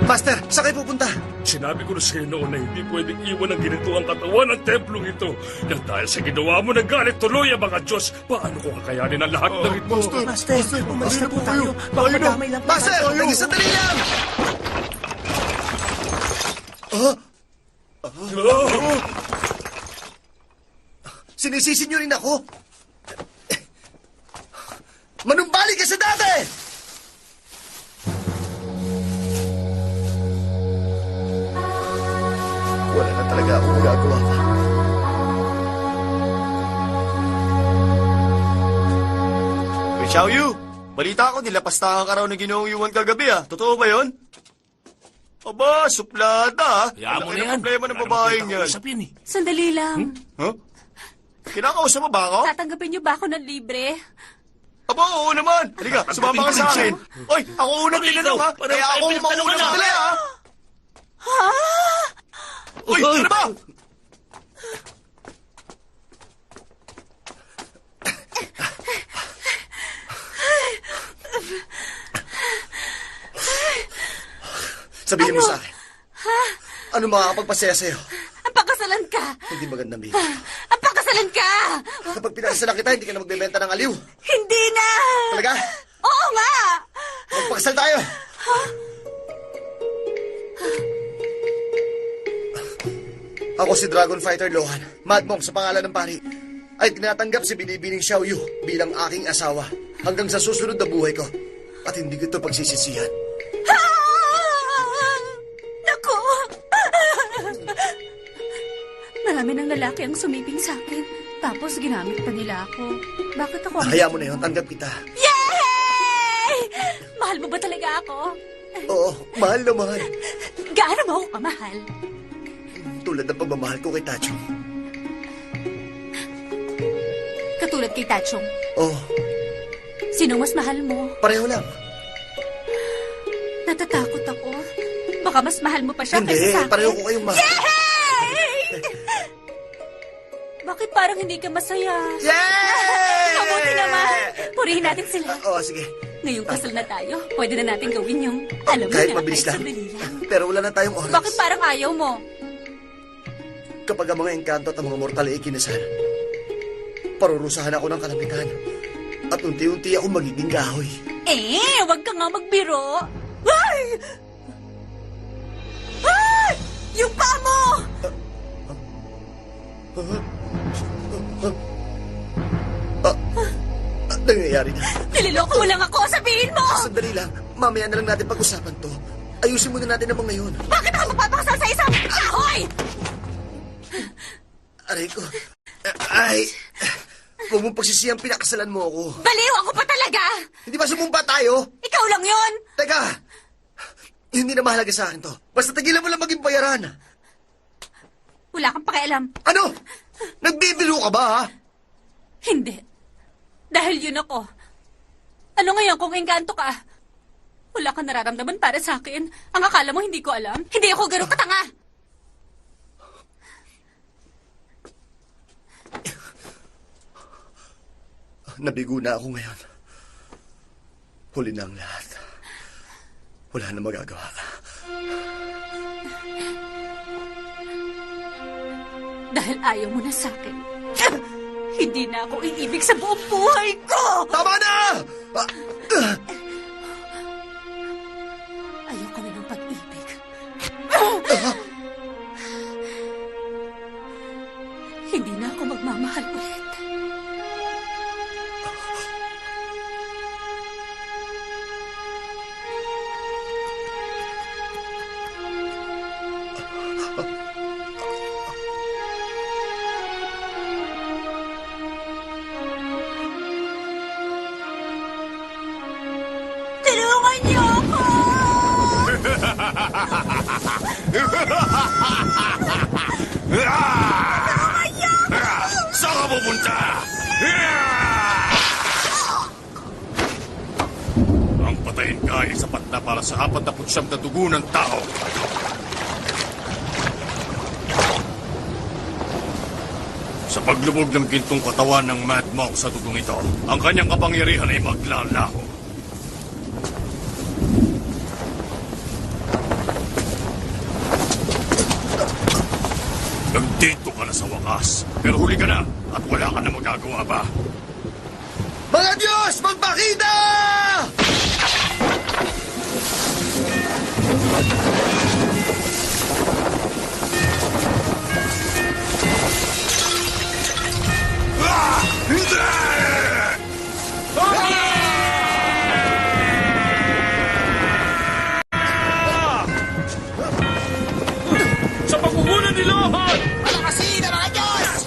Master, saan kayo pupunta? Sinabi ko na sa'yo noon na hindi pwedeng iwan ang ginito ang katawan ng templong ito. Nang dahil sa ginawa mo ng galit tuloy ang mga Diyos, paano ko kakayanin ang lahat ng ito? Master, umalis na po tayo. Baka madamay lang po. Master, naging sandali lang! Sinisisi niyo rin ako? Manumbalik ka sa dati! Wala na talaga akong magagawa pa. Xiaoyu, balita ko nilapastangan ka raw ng Ginoong Yuan kagabi ah. Totoo ba yon? Aba, suplada ah. Hayaan mo na Laki ng yan. problema ng Wala babaeng namang yan. kausap yan eh. Sandali lang. Huh? Kinakausap mo ba ako? Tatanggapin niyo ba ako ng libre? Aba, oo naman. Halika, sumama ka sa akin. Oy, ako unang tinanong ha. Parang Kaya ako tayo mauna pinagtanong na. madali ha. Ha? Uy, ano ba? Sabihin mo sa akin. Ano makakapagpasaya sa'yo? Ang pakasalan ka. Hindi magandang bihis. Ang pakasalan Pakasalan ka! Kapag pinakasalan kita, hindi ka na magbebenta ng aliw. Hindi na! Talaga? Oo nga! Magpakasal tayo! Ako si Dragon Fighter Lohan, Mad Monk sa pangalan ng pari. Ay tinatanggap si Binibining Xiao Yu bilang aking asawa hanggang sa susunod na buhay ko. At hindi ko ito pagsisisihan. Naku! Marami ng lalaki ang sumiping sa akin. Tapos ginamit pa nila ako. Bakit ako ang... Hayaan mo na yun, tanggap kita. Yay! Mahal mo ba talaga ako? Oo, mahal na mahal. Gaano mo ako kamahal? Tulad ng pagmamahal ko kay Tachong. Katulad kay Tachong. Oo, Sino mas mahal mo? pareho lang. Natatakot ako. Baka mas mahal mo pa siya Hindi, kaysa sa akin. pareho ko kayong mahal. Yay! Bakit parang hindi ka masaya? Yay! Mabuti naman. Purihin natin sila. Oo, sige. Ngayong kasal na tayo, pwede na natin gawin yung alam mo Kahit na, mabilis lang. sandali lang. Pero wala na tayong oras. Bakit parang ayaw mo? Kapag ang mga engkanto at ang mga mortal ay ikinasal, parurusahan ako ng kalamitan. At unti-unti ako magiging kahoy. Wag ka nga magbiro. Ay! Ay! Yung paa mo! Nangyayari na. Nililoko mo lang ako, sabihin mo! Sandali lang. Mamaya na lang natin pag-usapan to. Ayusin muna natin ang mga ngayon. Bakit ako magpapakasal sa isang kahoy? Aray ko. Ay. Huwag mong pagsisiyang pinakasalan mo ako. Baliw ako pa talaga! Hindi ba sumumpa tayo? Ikaw lang yon. Teka. Hindi na mahalaga sa akin to. Basta tigilan mo lang maging bayaran. Wala kang pakialam. Ano? Nagbibiro ka ba, ha? Hindi. Dahil yun ako. Ano ngayon kung engkanto ka? Wala kang nararamdaman para sa akin. Ang akala mo hindi ko alam? Hindi ako ganun katanga. Nabigo na ako ngayon. Huli na ang lahat. Wala na magagawa. Dahil ayaw mo na sa akin. Hindi na ako iibig sa buong buhay ko! Tama na! Ayoko na ng pag-ibig. Hindi na ako magmamahal ulit. Tulungan niyo ako! Saan ka pupunta? Ang patayin ka ay sapat na para sa 49 na dugo ng tao. Sa paglubog ng gintong katawan ng Mad Monk sa dugong ito, ang kanyang kapangyarihan ay maglalaho. Nagdito ka na sa wakas, pero huli ka na at wala ka na magagawa ba? Mga Diyos, magpakita! Sa pagmumuna ni Lohan! Palakasin ang mga Diyos!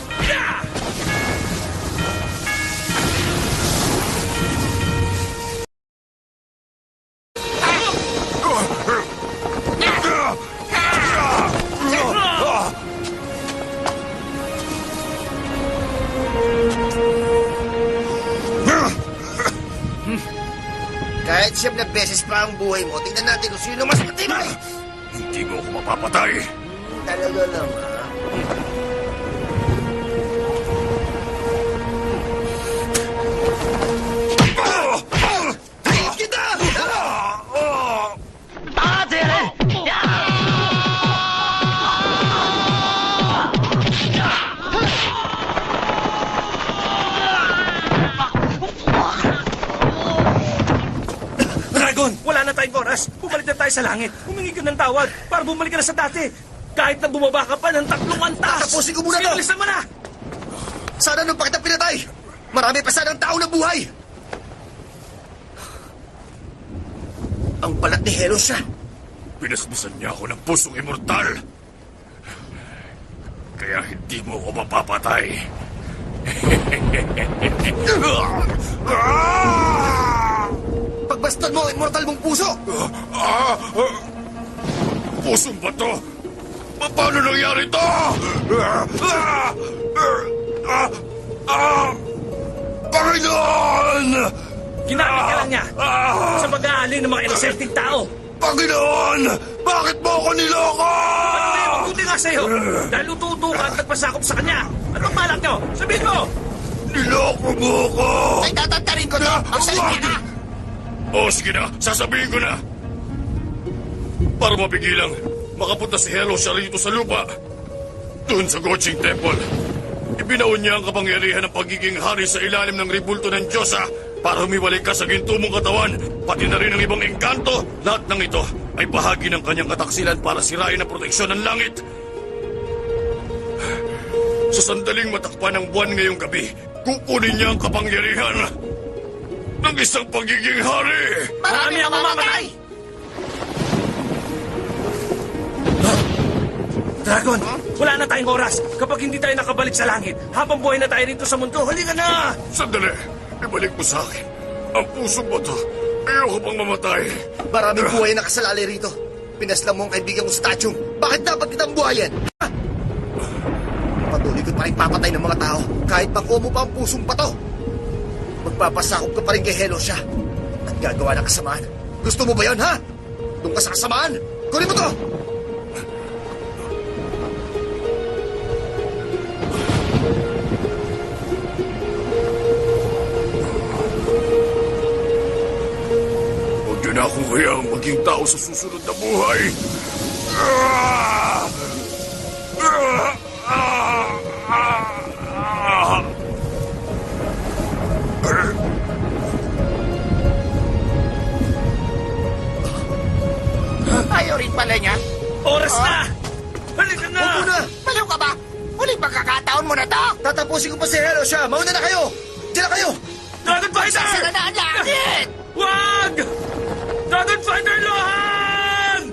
Kahit 7 na beses pa ang buhay mo, tingnan natin kung sino mas matibay! Hindi mo ako mapapatay. Talaga lang, ha? Tingin kita! oras. Bumalik na tayo sa langit. Humingi ka ng tawad para bumalik ka na sa dati. Kahit na bumaba ka pa ng 3 antas. Tapusin ko muna Sige, to. bilisan mo na. Sana nung pa kita pinatay, marami pa sanang tao na buhay. Ang balat ni Helo siya. Pinasbisan niya ako ng pusong immortal. Kaya hindi mo ako mapapatay. Pagbastad mo ang immortal mong puso. Pusong ba to? Paano nangyari to? Panginoon! Ginamit ka lang niya sa pag-aalin ng mga inosenteng tao. Panginoon! Bakit mo ako niloko? Ano kaya mabuti nga sa'yo? Dahil ututo ka at nagpasakop sa kanya. Anong balak niyo? Sabihin mo! Niloko mo ako! Ay, tatantarin ko to. Magsalita ka. Sige na. Sasabihin ko na. Para mapigilang makapunta si Helo siya rito sa lupa. Doon sa Goching Temple. Ibinaon niya ang kapangyarihan ng pagiging hari sa ilalim ng ribulto ng Diyosa para humiwalay ka sa ginto mong katawan, pati na rin ang ibang engkanto. Lahat ng ito ay bahagi ng kanyang kataksilan para sirain ang proteksyon ng langit. Sa sandaling matakpan ng buwan ngayong gabi, kukunin niya ang kapangyarihan ng isang pagiging hari. Marami ang mamamatay. Dragon, wala na tayong oras. Kapag hindi tayo nakabalik sa langit, habang buhay na tayo rito sa mundo, halika na! Sandali, ibalik mo sa akin. Ang puso mo to. Ayoko pang mamatay. Maraming buhay na nakasalalay rito. Pinaslang mo ang kaibigan mong statue. Bakit dapat kitang buhayin? Ha? Patuloy ko pa rin papatay ng mga tao kahit makuha mo pa ang pusong pato. Magpapasakop ka pa rin kay Helo siya at gagawa ng kasamaan. Gusto mo ba yun, ha? Doon ka sa kasamaan. Kunin mo to! Huwag niyo na akong hayaang maging tao sa susunod na buhay. Ayaw rin pala niya. Oras na! Halika na! Huwag muna! Baliw ka ba? Huling pagkakataon mo na to. Tatapusin ko pa si Helo siya. Mauna na kayo! Diyan na kayo! Dragon Fighter! Sira na ang langit. Wag! Dragon Fighter Lohan!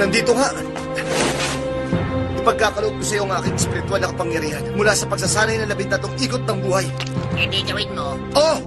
Nandito nga. Ipagkakaloob ko sa iyo ang aking espiritual na kapangyarihan mula sa pagsasanay ng 13 ikot ng buhay. Hindi gawin mo. Oh!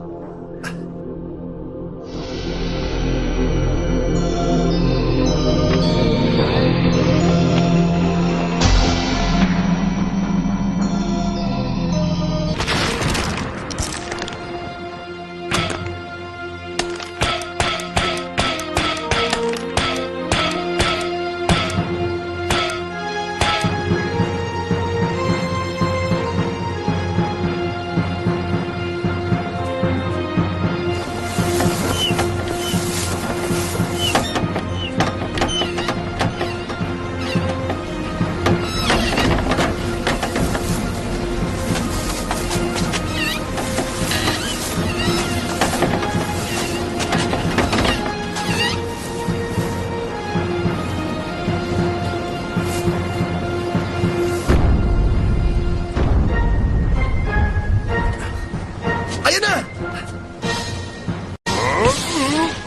Ayun na!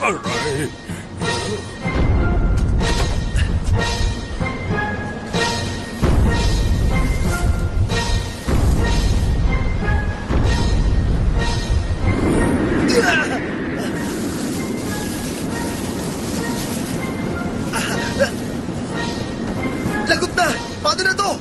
Aray! Lagot na! Paano na to?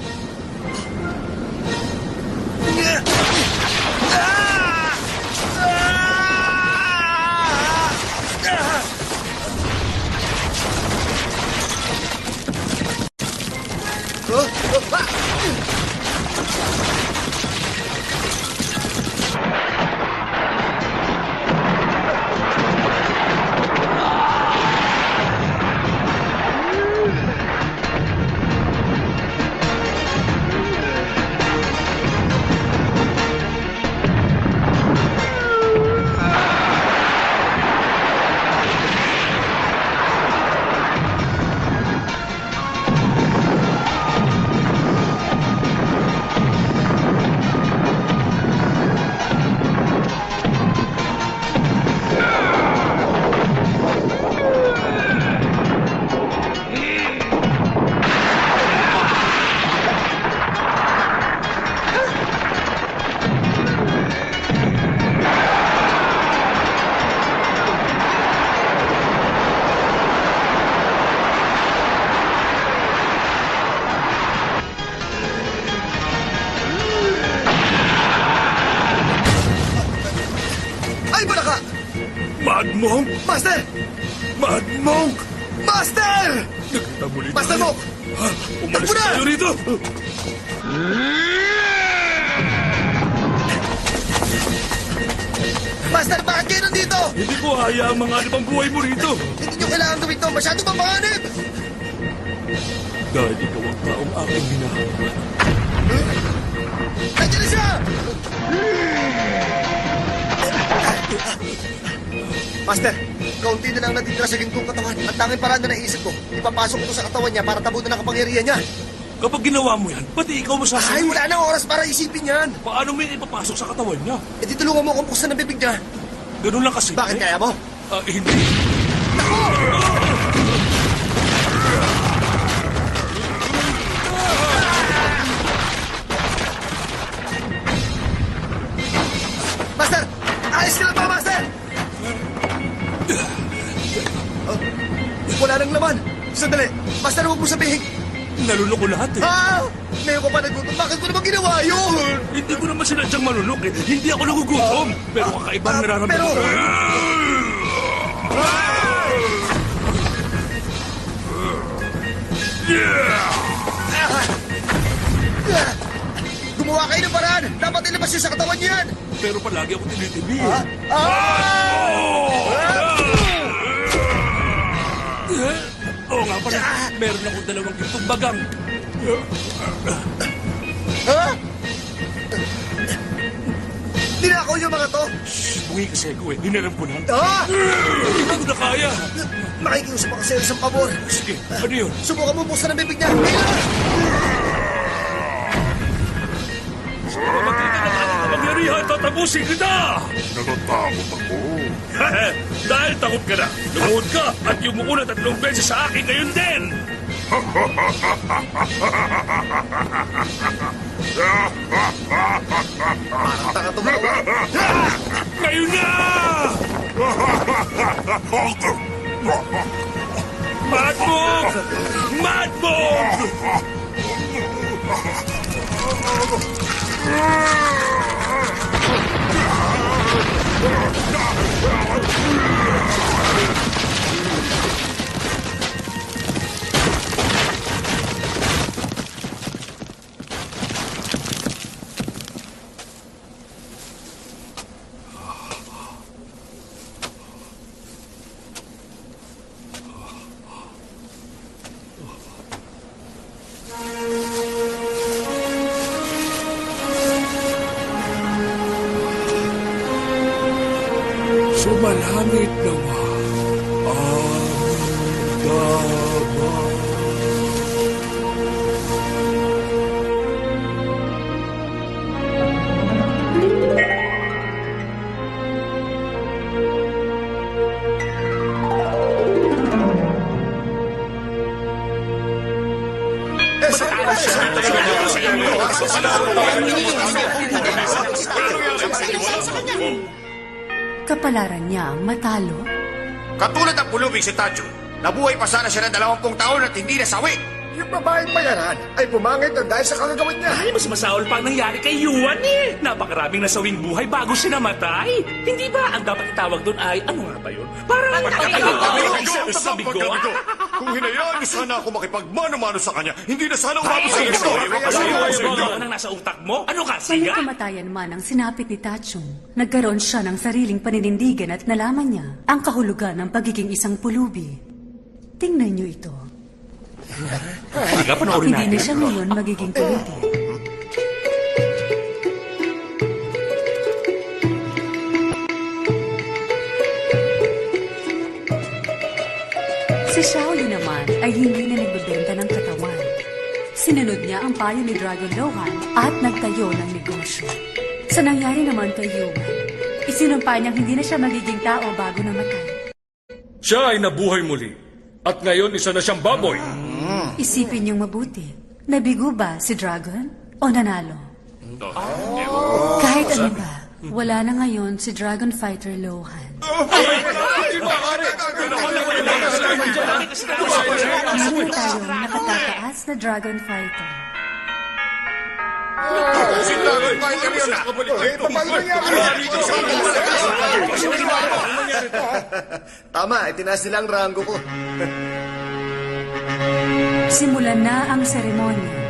Mad Monk? Master! Mad Monk! Master! Nakita mo rito. Master Monk! Ha? Umalis Takbo na! tayo rito! Master, bakit kayo nandito? Hindi ko hayaang manganib ang buhay mo rito. Hindi nyo kailangan gawin to. Masyado mapanganib. Dahil ikaw ang taong aking hinahanap. Nandiyan na siya! Master, kaunti na lang natitira sa ginggong katawan. Ang tanging paraan na naisip ko, ipapasok ko sa katawan niya para tabunan ang kapangyarihan niya. Kapag ginawa mo yan, pati ikaw Ay, masasabi. wala nang oras para isipin yan. Paano mo yan ipapasok sa katawan niya? E di tulungan mo kung buksan ang bibig niya. Ganun lang kasi. Bakit kaya mo? Hindi. Master! Ayos ka lang ba, Master? Oh, wala nang laman. Sandali. Master, huwag mo sabihin. Naluloko lahat eh. Ah! Ngayon ko pa nagutom. Bakit ko naman ginawa yun? Hindi ko naman sinadyang malulok eh. Hindi ako nagugutom. Pero kakaibang nararamdaman pero- ko. Gumawa kayo ng paraan. Dapat ilabas yun sa katawan niyo yan. Pero palagi ako tinitibi. Oo nga pala. Meron ako 2 gintong bagang. Ha? Ninakaw niyo mga to? Bungi kasi ako eh. Hinaram ko lang. Ha? Hindi ko na kaya. Makikiusap ako sa'yo isang pabor. Sige, ano yun? Subukan mo buksan ang bibig niya. Kailangan! Makita ng aking kapangyarihan, tatapusin kita! Natatakot ako. Dahil takot ka na, lumuhod ka at yumuko na 3 beses sa akin ngayon din! Tanga tumawa. Ngayon na! Madbog! Madbog! Sumalangit nawa ang daman. Kapalaran niya ang matalo. Katulad ng pulubing si Tacho, nabuhay pa sana siya ng 20 taon at hindi nasawi. Yung babaeng bayaran ay pumangit na dahil sa kagagawan niya. Ay, mas masaol pa ang nangyari kay Yuan eh. Napakaraming nasawing buhay bago siya namatay. Hindi ba ang dapat itawag doon ay, ano nga ba yun? Parang Isang pagkabigo. Kung hinayaan niyo sana ako makipagmano-mano sa kanya, hindi na sana umabot sa gusto. Ano ang nasa utak mo? Ano ka, May siga? kamatayan man ang sinapit ni Tachung, nagkaroon siya ng sariling paninindigan at nalaman niya ang kahulugan ng pagiging isang pulubi. Tingnan niyo ito. Halika, panoorin Hindi na natin. siya ngayon magiging pulubi. Si Shaoli naman ay hindi na nagbebenta ng katawan. Sinunod niya ang payo ni Dragon Lohan at nagtayo ng negosyo. Sa nangyari naman kay Yuan, isinumpa niyang hindi na siya magiging tao bago namatay. Siya ay nabuhay muli. At ngayon isa na siyang baboy. Isipin niyong mabuti. Nabigo ba si Dragon o nanalo? Kahit ano ba, wala na ngayon si Dragon Fighter Lohan. Meron tayong nakatataas na Dragon Fighter. Sintago yung fighter yun ah! Paano nangyari? Tama, itinaas nila ang rango ko. Simulan na ang seremonya.